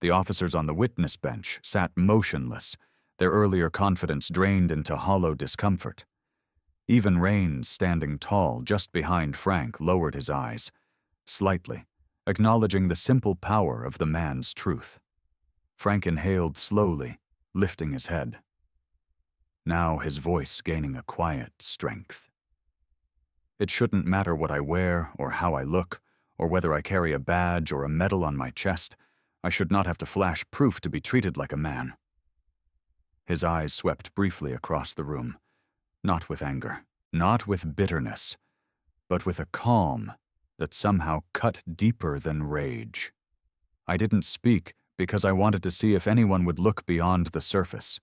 The officers on the witness bench sat motionless, their earlier confidence drained into hollow discomfort. Even Rains, standing tall just behind Frank, lowered his eyes, slightly, acknowledging the simple power of the man's truth. Frank inhaled slowly, lifting his head. Now his voice gaining a quiet strength. "It shouldn't matter what I wear or how I look, or whether I carry a badge or a medal on my chest. I should not have to flash proof to be treated like a man." His eyes swept briefly across the room, not with anger, not with bitterness, but with a calm that somehow cut deeper than rage. "I didn't speak because I wanted to see if anyone would look beyond the surface.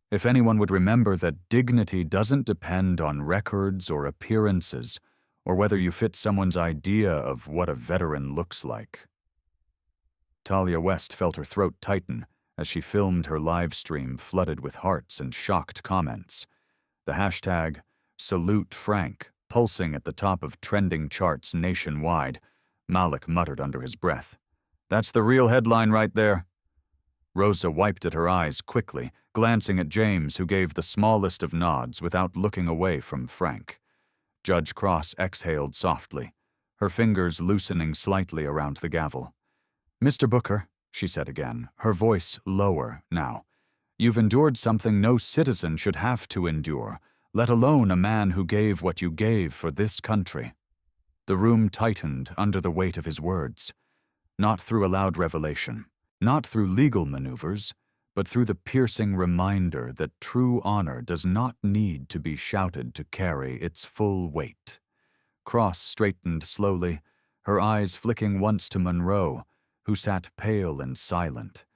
If anyone would remember that dignity doesn't depend on records or appearances, or whether you fit someone's idea of what a veteran looks like." Talia West felt her throat tighten as she filmed her live stream flooded with hearts and shocked comments. The hashtag #SaluteFrank pulsing at the top of trending charts nationwide. Malik muttered under his breath, "That's the real headline right there." Rosa wiped at her eyes quickly, glancing at James, who gave the smallest of nods without looking away from Frank. Judge Cross exhaled softly, her fingers loosening slightly around the gavel. "Mr. Booker," she said again, her voice lower now, "you've endured something no citizen should have to endure, let alone a man who gave what you gave for this country." The room tightened under the weight of his words, not through a loud revelation, not through legal maneuvers, but through the piercing reminder that true honor does not need to be shouted to carry its full weight. Cross straightened slowly, her eyes flicking once to Monroe, who sat pale and silent,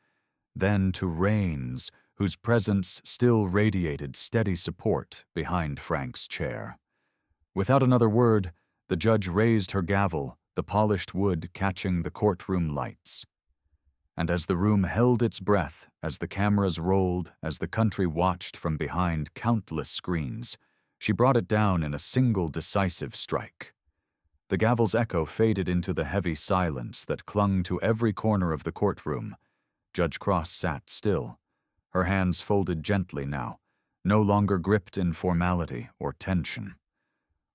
then to Rains, whose presence still radiated steady support behind Frank's chair. Without another word, the judge raised her gavel, the polished wood catching the courtroom lights. And as the room held its breath, as the cameras rolled, as the country watched from behind countless screens, she brought it down in a single decisive strike. The gavel's echo faded into the heavy silence that clung to every corner of the courtroom. Judge Cross sat still, her hands folded gently now, no longer gripped in formality or tension.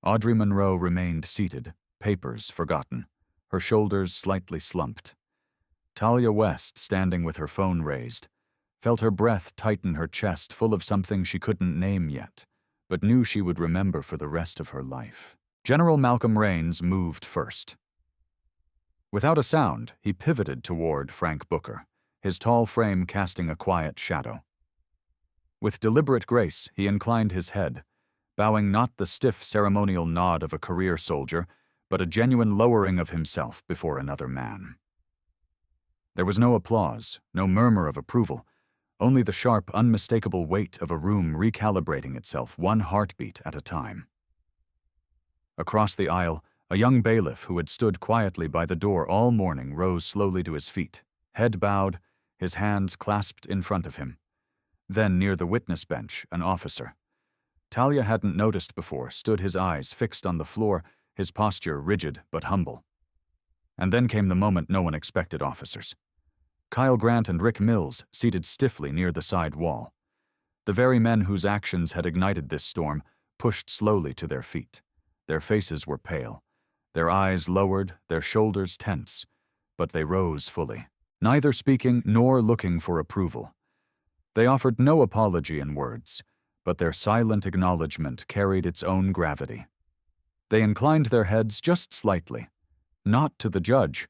Audrey Monroe remained seated, papers forgotten, her shoulders slightly slumped. Talia West, standing with her phone raised, felt her breath tighten her chest, full of something she couldn't name yet, but knew she would remember for the rest of her life. General Malcolm Raines moved first. Without a sound, he pivoted toward Frank Booker, his tall frame casting a quiet shadow. With deliberate grace, he inclined his head, bowing not the stiff ceremonial nod of a career soldier, but a genuine lowering of himself before another man. There was no applause, no murmur of approval, only the sharp, unmistakable weight of a room recalibrating itself one heartbeat at a time. Across the aisle, a young bailiff who had stood quietly by the door all morning rose slowly to his feet, head bowed, his hands clasped in front of him. Then, near the witness bench, an officer. Talia hadn't noticed before, stood, his eyes fixed on the floor, his posture rigid but humble. And then came the moment no one expected: officers. Kyle Grant and Rick Mills, seated stiffly near the side wall. The very men whose actions had ignited this storm pushed slowly to their feet. Their faces were pale, their eyes lowered, their shoulders tense, but they rose fully, neither speaking nor looking for approval. They offered no apology in words, but their silent acknowledgement carried its own gravity. They inclined their heads just slightly, not to the judge,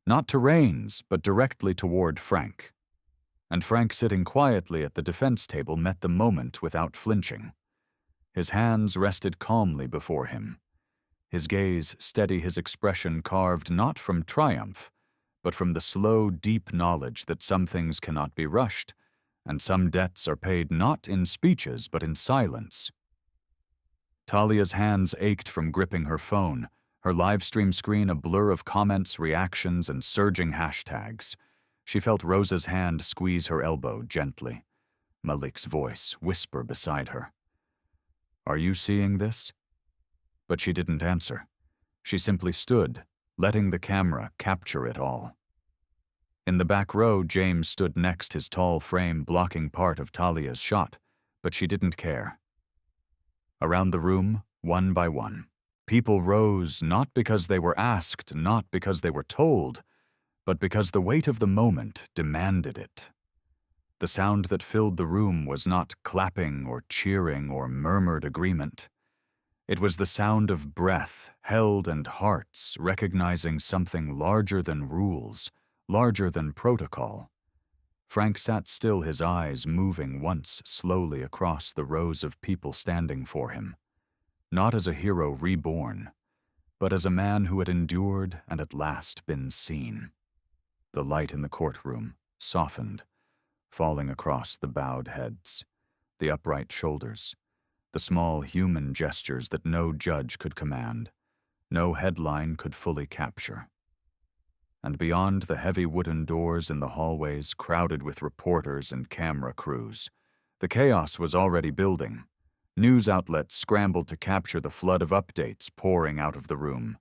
not to Raines, but directly toward Frank. And Frank, sitting quietly at the defense table, met the moment without flinching. His hands rested calmly before him, his gaze steady, his expression carved not from triumph, but from the slow, deep knowledge that some things cannot be rushed, and some debts are paid not in speeches but in silence. Talia's hands ached from gripping her phone, her live-stream screen a blur of comments, reactions, and surging hashtags. She felt Rosa's hand squeeze her elbow gently, Malik's voice whisper beside her. "Are you seeing this?" But she didn't answer. She simply stood, letting the camera capture it all. In the back row, James stood next, his tall frame blocking part of Talia's shot, but she didn't care. Around the room, one by one, people rose, not because they were asked, not because they were told, but because the weight of the moment demanded it. The sound that filled the room was not clapping or cheering or murmured agreement. It was the sound of breath held and hearts recognizing something larger than rules, larger than protocol. Frank sat still, his eyes moving once slowly across the rows of people standing for him, not as a hero reborn, but as a man who had endured and at last been seen. The light in the courtroom softened, falling across the bowed heads, the upright shoulders, the small human gestures that no judge could command, no headline could fully capture. And beyond the heavy wooden doors in the hallways crowded with reporters and camera crews, the chaos was already building. News outlets scrambled to capture the flood of updates pouring out of the room.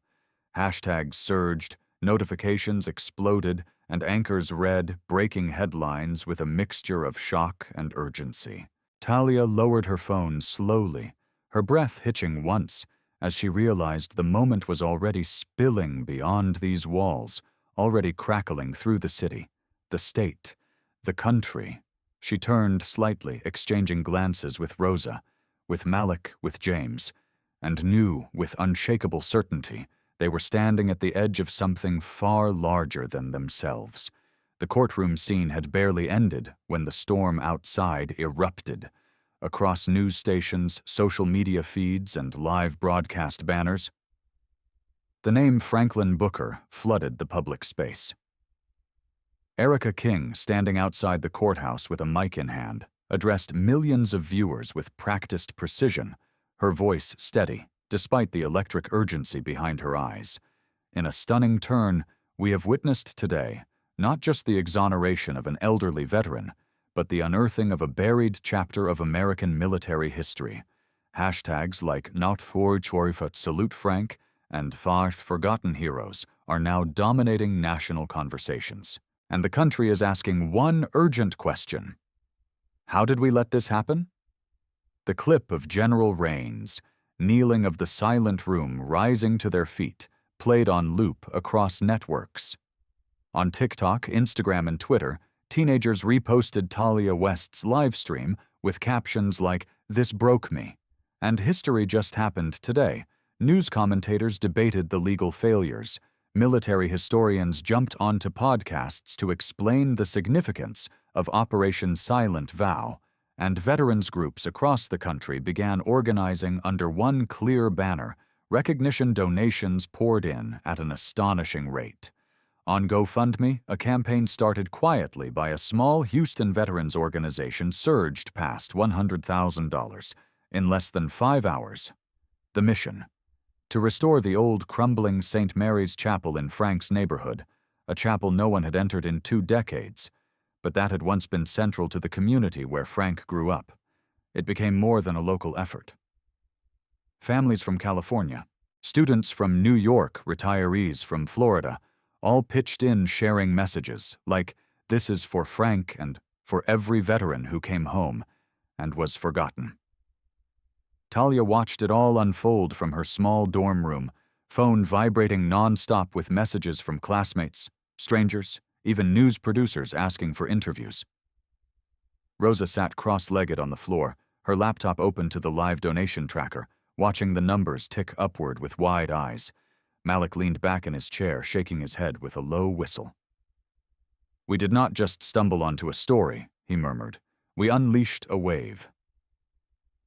Hashtags surged, notifications exploded, and anchors read breaking headlines with a mixture of shock and urgency. Talia lowered her phone slowly, her breath hitching once, as she realized the moment was already spilling beyond these walls, already crackling through the city, the state, the country. She turned slightly, exchanging glances with Rosa, with Malik, with James, and knew with unshakable certainty they were standing at the edge of something far larger than themselves. The courtroom scene had barely ended when the storm outside erupted. Across news stations, social media feeds, and live broadcast banners, the name Franklin Booker flooded the public space. Erica King, standing outside the courthouse with a mic in hand, addressed millions of viewers with practiced precision, her voice steady, despite the electric urgency behind her eyes. In a stunning turn, we have witnessed today not just the exoneration of an elderly veteran, but the unearthing of a buried chapter of American military history. Hashtags like Not for Chorifat Salute Frank and Far Forgotten Heroes are now dominating national conversations. And the country is asking one urgent question. How did we let this happen? The clip of General Raines, kneeling of the silent room rising to their feet, played on loop across networks. On TikTok, Instagram, and Twitter, teenagers reposted Talia West's livestream with captions like, "This broke me," and "History just happened today." News commentators debated the legal failures. Military historians jumped onto podcasts to explain the significance of Operation Silent Vow, and veterans groups across the country began organizing under one clear banner. Recognition donations poured in at an astonishing rate. On GoFundMe, a campaign started quietly by a small Houston veterans organization surged past $100,000 in less than 5 hours. The mission: to restore the old crumbling St. Mary's Chapel in Frank's neighborhood, a chapel no one had entered in 2 decades, but that had once been central to the community where Frank grew up. It became more than a local effort. Families from California, students from New York, retirees from Florida, all pitched in sharing messages like, "This is for Frank and for every veteran who came home and was forgotten." Talia watched it all unfold from her small dorm room, phone vibrating non-stop with messages from classmates, strangers, even news producers asking for interviews. Rosa sat cross-legged on the floor, her laptop open to the live donation tracker, watching the numbers tick upward with wide eyes. Malik leaned back in his chair, shaking his head with a low whistle. "We did not just stumble onto a story," he murmured. "We unleashed a wave."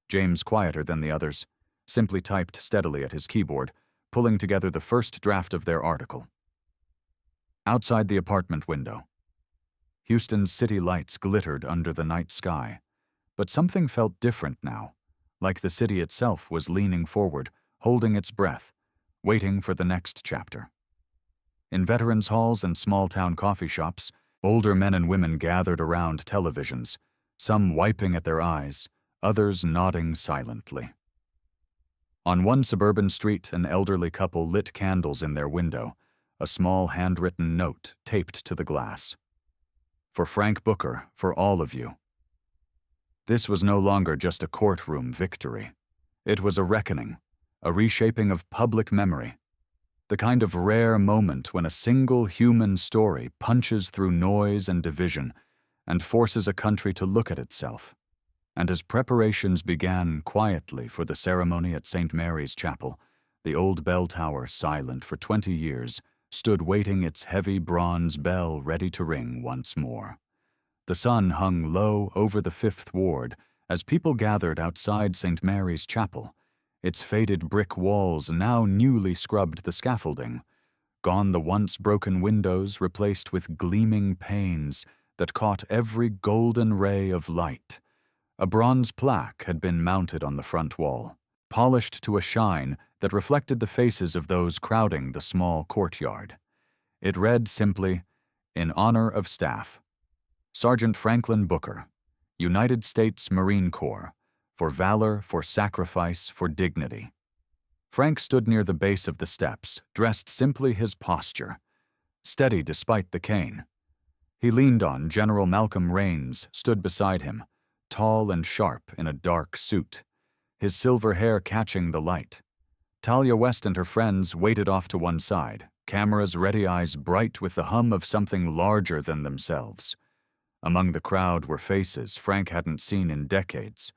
James, quieter than the others, simply typed steadily at his keyboard, pulling together the first draft of their article. Outside the apartment window, Houston's city lights glittered under the night sky, but something felt different now, like the city itself was leaning forward, holding its breath, waiting for the next chapter. In veterans' halls and small-town coffee shops, older men and women gathered around televisions, some wiping at their eyes, others nodding silently. On one suburban street, an elderly couple lit candles in their window, a small handwritten note taped to the glass. "For Frank Booker, for all of you." This was no longer just a courtroom victory. It was a reckoning, a reshaping of public memory, the kind of rare moment when a single human story punches through noise and division and forces a country to look at itself. And as preparations began quietly for the ceremony at St. Mary's Chapel, the old bell tower, silent for 20 years, stood waiting, its heavy bronze bell ready to ring once more. The sun hung low over the Fifth Ward as people gathered outside St. Mary's Chapel. Its faded brick walls now newly scrubbed the scaffolding. Gone the once broken windows, replaced with gleaming panes that caught every golden ray of light. A bronze plaque had been mounted on the front wall, polished to a shine that reflected the faces of those crowding the small courtyard. It read simply, "In honor of staff, Sergeant Franklin Booker, United States Marine Corps, for valor, for sacrifice, for dignity." Frank stood near the base of the steps, dressed simply, his posture steady despite the cane. He leaned on General Malcolm Raines, stood beside him, tall and sharp in a dark suit, his silver hair catching the light. Talia West and her friends waited off to one side, cameras ready, eyes bright with the hum of something larger than themselves. Among the crowd were faces Frank hadn't seen in decades.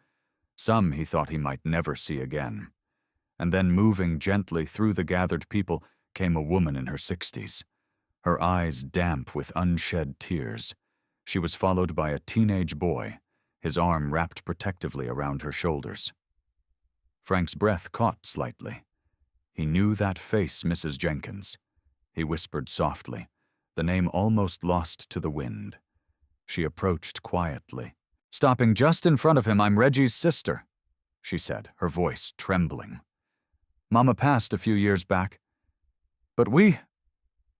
Some he thought he might never see again. And then, moving gently through the gathered people, came a woman in her 60s, her eyes damp with unshed tears. She was followed by a teenage boy, his arm wrapped protectively around her shoulders. Frank's breath caught slightly. He knew that face, Mrs. Jenkins. He whispered softly, the name almost lost to the wind. She approached quietly. Stopping just in front of him, "I'm Reggie's sister," she said, her voice trembling. "Mama passed a few years back. But we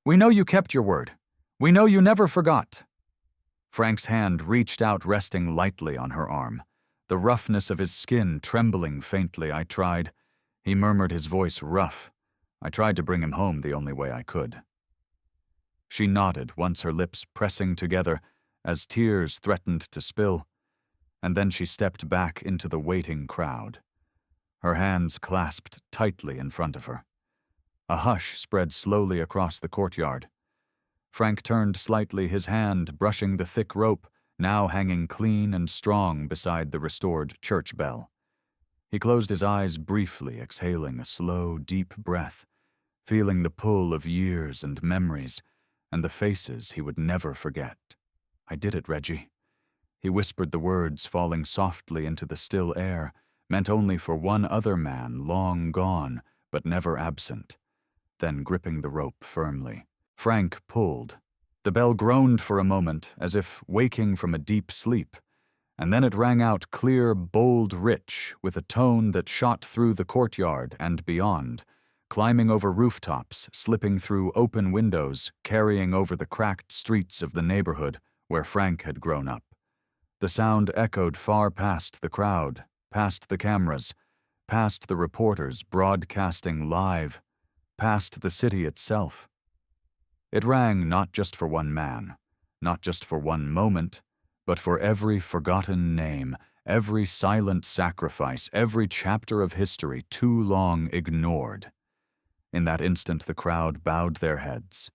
know you kept your word. We know you never forgot." Frank's hand reached out, resting lightly on her arm, the roughness of his skin trembling faintly. "I tried," he murmured, his voice rough. "I tried to bring him home the only way I could." She nodded, once her lips pressing together as tears threatened to spill, and then she stepped back into the waiting crowd, her hands clasped tightly in front of her. A hush spread slowly across the courtyard. Frank turned slightly, his hand brushing the thick rope, now hanging clean and strong beside the restored church bell. He closed his eyes briefly, exhaling a slow, deep breath, feeling the pull of years and memories, and the faces he would never forget. "I did it, Reggie." He whispered the words, falling softly into the still air, meant only for one other man long gone, but never absent. Then, gripping the rope firmly, Frank pulled. The bell groaned for a moment, as if waking from a deep sleep, and then it rang out clear, bold, rich, with a tone that shot through the courtyard and beyond, climbing over rooftops, slipping through open windows, carrying over the cracked streets of the neighborhood where Frank had grown up. The sound echoed far past the crowd, past the cameras, past the reporters broadcasting live, past the city itself. It rang not just for one man, not just for one moment, but for every forgotten name, every silent sacrifice, every chapter of history too long ignored. In that instant the crowd bowed their heads,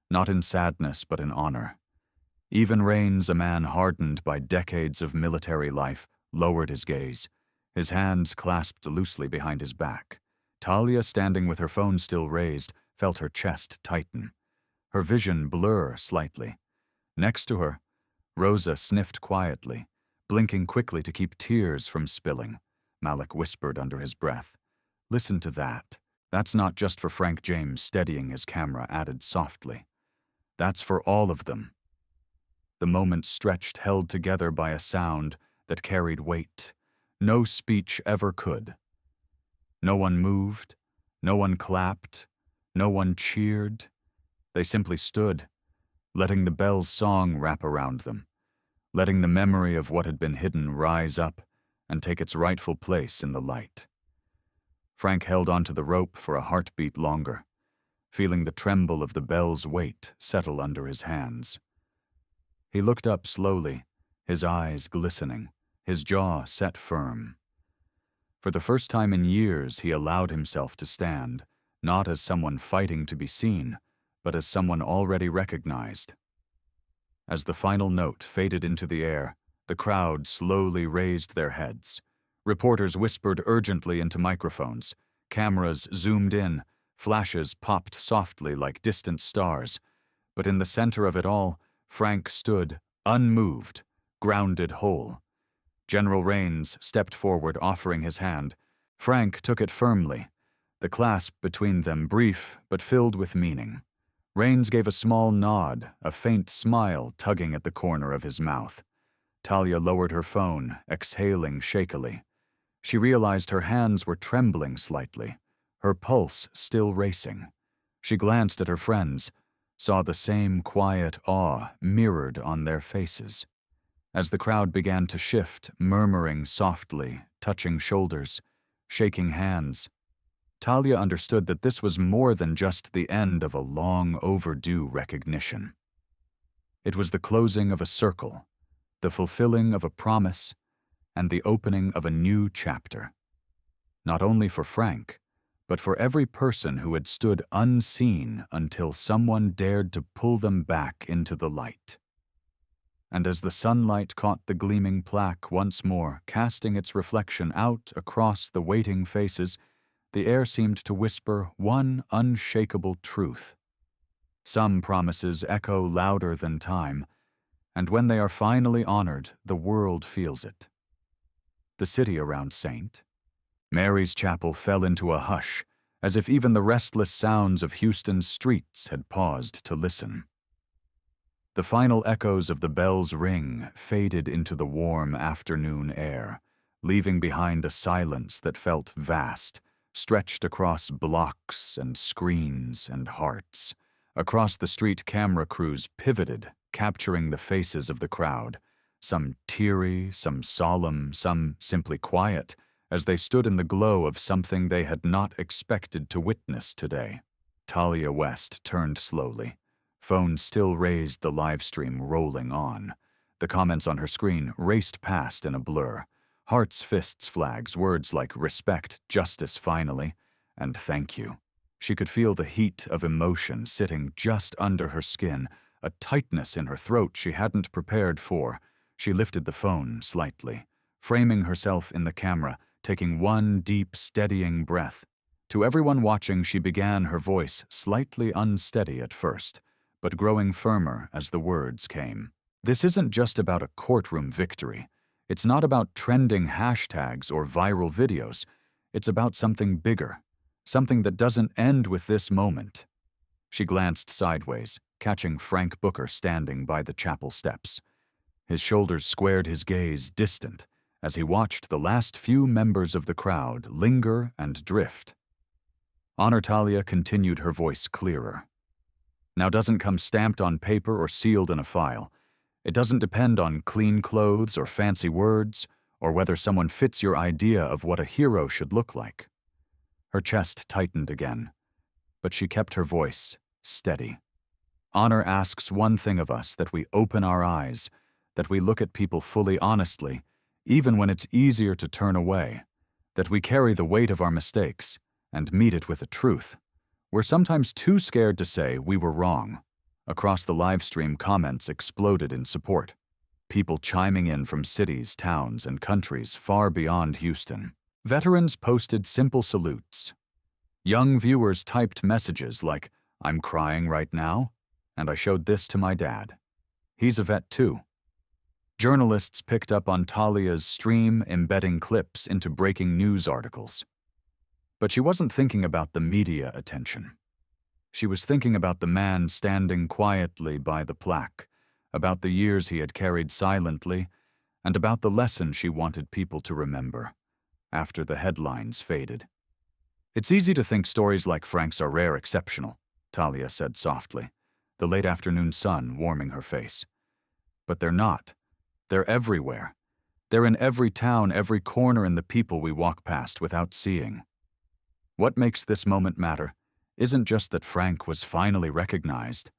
not in sadness but in honor. Even Rains, a man hardened by decades of military life, lowered his gaze, his hands clasped loosely behind his back. Talia, standing with her phone still raised, felt her chest tighten, her vision blur slightly. Next to her, Rosa sniffed quietly, blinking quickly to keep tears from spilling. Malik whispered under his breath, "Listen to that. That's not just for Frank James," steadying his camera, added softly. "That's for all of them." The moment stretched, held together by a sound that carried weight. No speech ever could. No one moved, no one clapped, no one cheered. They simply stood, letting the bell's song wrap around them, letting the memory of what had been hidden rise up and take its rightful place in the light. Frank held onto the rope for a heartbeat longer, feeling the tremble of the bell's weight settle under his hands. He looked up slowly, his eyes glistening, his jaw set firm. For the first time in years, he allowed himself to stand, not as someone fighting to be seen, but as someone already recognized. As the final note faded into the air, the crowd slowly raised their heads. Reporters whispered urgently into microphones. Cameras zoomed in, flashes popped softly like distant stars. But in the center of it all, Frank stood, unmoved, grounded whole. General Rains stepped forward, offering his hand. Frank took it firmly, the clasp between them brief but filled with meaning. Rains gave a small nod, a faint smile tugging at the corner of his mouth. Talia lowered her phone, exhaling shakily. She realized her hands were trembling slightly, her pulse still racing. She glanced at her friends, saw the same quiet awe mirrored on their faces. As the crowd began to shift, murmuring softly, touching shoulders, shaking hands, Talia understood that this was more than just the end of a long overdue recognition. It was the closing of a circle, the fulfilling of a promise, and the opening of a new chapter. Not only for Frank, but for every person who had stood unseen until someone dared to pull them back into the light. And as the sunlight caught the gleaming plaque once more, casting its reflection out across the waiting faces, the air seemed to whisper one unshakable truth. Some promises echo louder than time, and when they are finally honored, the world feels it. The city around St. Mary's Chapel fell into a hush, as if even the restless sounds of Houston's streets had paused to listen. The final echoes of the bell's ring faded into the warm afternoon air, leaving behind a silence that felt vast, stretched across blocks and screens and hearts. Across the street, camera crews pivoted, capturing the faces of the crowd, some teary, some solemn, some simply quiet, as they stood in the glow of something they had not expected to witness today. Talia West turned slowly. Phone still raised, the live stream rolling on. The comments on her screen raced past in a blur. Hearts, fists, flags, words like respect, justice finally, and thank you. She could feel the heat of emotion sitting just under her skin, a tightness in her throat she hadn't prepared for. She lifted the phone slightly, framing herself in the camera, taking one deep, steadying breath. To everyone watching, she began, her voice slightly unsteady at first, but growing firmer as the words came. This isn't just about a courtroom victory. It's not about trending hashtags or viral videos. It's about something bigger, something that doesn't end with this moment. She glanced sideways, catching Frank Booker standing by the chapel steps. His shoulders squared, his gaze distant, as he watched the last few members of the crowd linger and drift. Honor Talia continued, her voice clearer. Now doesn't come stamped on paper or sealed in a file. It doesn't depend on clean clothes or fancy words, or whether someone fits your idea of what a hero should look like. Her chest tightened again, but she kept her voice steady. Honor asks one thing of us, that we open our eyes, that we look at people fully honestly, even when it's easier to turn away, that we carry the weight of our mistakes and meet it with the truth. We're sometimes too scared to say we were wrong. Across the live stream, comments exploded in support, people chiming in from cities, towns, and countries far beyond Houston. Veterans posted simple salutes. Young viewers typed messages like, "I'm crying right now, and I showed this to my dad. He's a vet too." Journalists picked up on Talia's stream, embedding clips into breaking news articles. But she wasn't thinking about the media attention. She was thinking about the man standing quietly by the plaque, about the years he had carried silently, and about the lesson she wanted people to remember after the headlines faded. "It's easy to think stories like Frank's are rare, exceptional," Talia said softly, the late afternoon sun warming her face. "But they're not. They're everywhere. They're in every town, every corner, in the people we walk past without seeing. What makes this moment matter isn't just that Frank was finally recognized.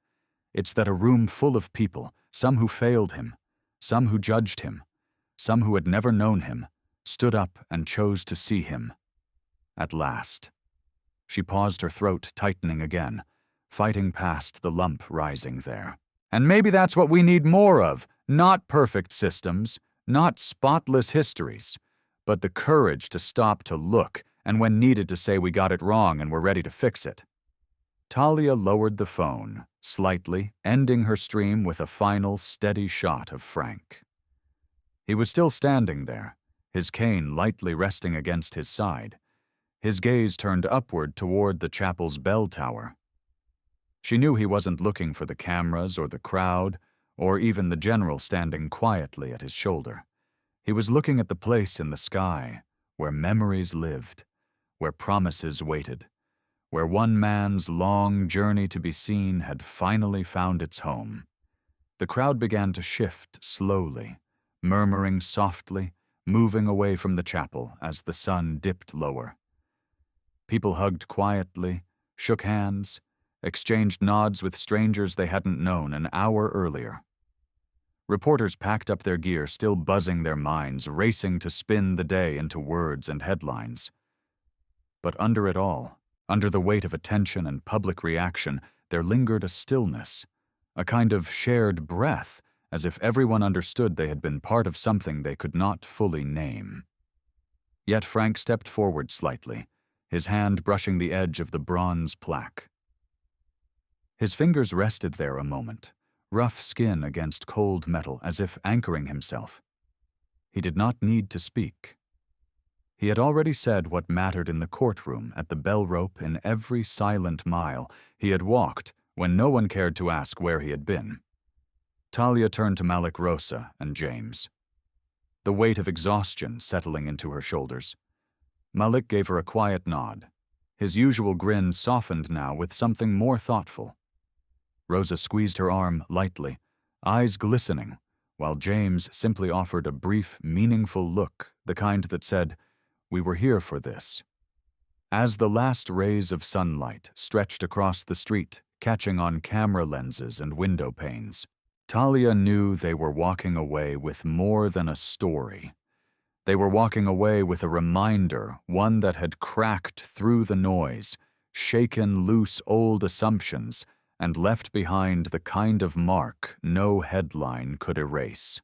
It's that a room full of people, some who failed him, some who judged him, some who had never known him, stood up and chose to see him. At last." She paused, her throat tightening again, fighting past the lump rising there. "And maybe that's what we need more of, not perfect systems, not spotless histories, but the courage to stop, to look, and when needed to say we got it wrong and we're ready to fix it." Talia lowered the phone slightly, ending her stream with a final steady shot of Frank. He was still standing there, his cane lightly resting against his side, his gaze turned upward toward the chapel's bell tower. She knew he wasn't looking for the cameras or the crowd, or even the general standing quietly at his shoulder. He was looking at the place in the sky where memories lived, where promises waited, where one man's long journey to be seen had finally found its home. The crowd began to shift slowly, murmuring softly, moving away from the chapel as the sun dipped lower. People hugged quietly, shook hands, exchanged nods with strangers they hadn't known an hour earlier. Reporters packed up their gear, still buzzing their minds, racing to spin the day into words and headlines. But under it all, under the weight of attention and public reaction, there lingered a stillness, a kind of shared breath, as if everyone understood they had been part of something they could not fully name. Yet Frank stepped forward slightly, his hand brushing the edge of the bronze plaque. His fingers rested there a moment, rough skin against cold metal, as if anchoring himself. He did not need to speak. He had already said what mattered in the courtroom, at the bell rope, in every silent mile he had walked when no one cared to ask where he had been. Talia turned to Malik, Rosa, and James, the weight of exhaustion settling into her shoulders. Malik gave her a quiet nod. His usual grin softened now with something more thoughtful. Rosa squeezed her arm lightly, eyes glistening, while James simply offered a brief, meaningful look, the kind that said, "We were here for this." As the last rays of sunlight stretched across the street, catching on camera lenses and window panes, Talia knew they were walking away with more than a story. They were walking away with a reminder, one that had cracked through the noise, shaken loose old assumptions, and left behind the kind of mark no headline could erase.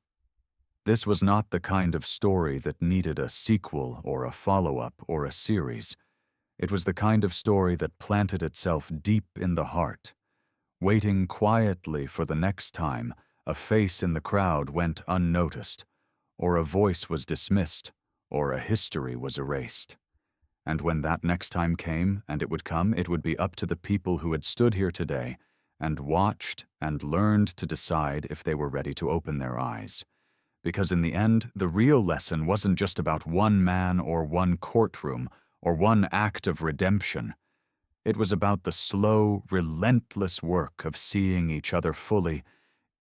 This was not the kind of story that needed a sequel or a follow-up or a series. It was the kind of story that planted itself deep in the heart, waiting quietly for the next time a face in the crowd went unnoticed, or a voice was dismissed, or a history was erased. And when that next time came, and it would come, it would be up to the people who had stood here today and watched and learned to decide if they were ready to open their eyes. Because in the end, the real lesson wasn't just about one man or one courtroom or one act of redemption. It was about the slow, relentless work of seeing each other fully,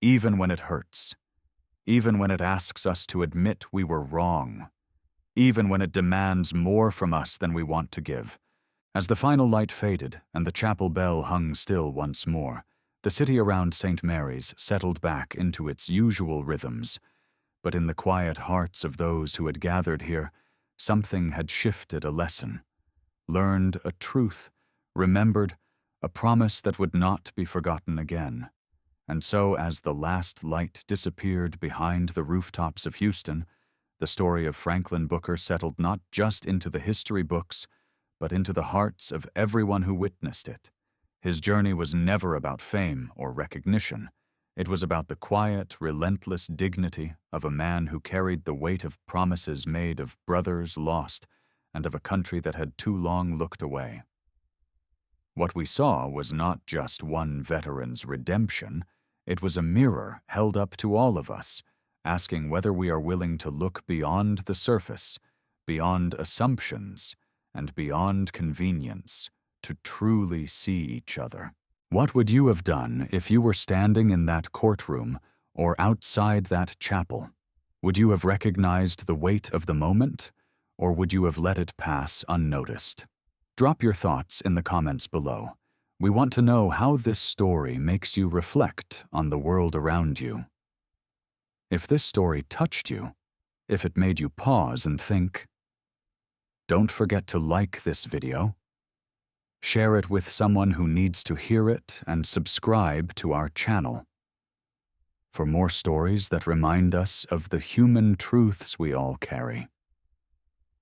even when it hurts, even when it asks us to admit we were wrong, even when it demands more from us than we want to give. As the final light faded and the chapel bell hung still once more, the city around St. Mary's settled back into its usual rhythms. But in the quiet hearts of those who had gathered here, something had shifted a lesson, learned a truth, remembered a promise that would not be forgotten again. And so, as the last light disappeared behind the rooftops of Houston, the story of Franklin Booker settled not just into the history books, but into the hearts of everyone who witnessed it. His journey was never about fame or recognition. It was about the quiet, relentless dignity of a man who carried the weight of promises made of brothers lost and of a country that had too long looked away. What we saw was not just one veteran's redemption. It was a mirror held up to all of us, asking whether we are willing to look beyond the surface, beyond assumptions, and beyond convenience, to truly see each other. What would you have done if you were standing in that courtroom or outside that chapel? Would you have recognized the weight of the moment, or would you have let it pass unnoticed? Drop your thoughts in the comments below. We want to know how this story makes you reflect on the world around you. If this story touched you, if it made you pause and think, don't forget to like this video, share it with someone who needs to hear it, and subscribe to our channel. For more stories that remind us of the human truths we all carry.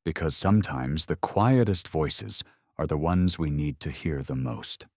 Because sometimes the quietest voices are the ones we need to hear the most.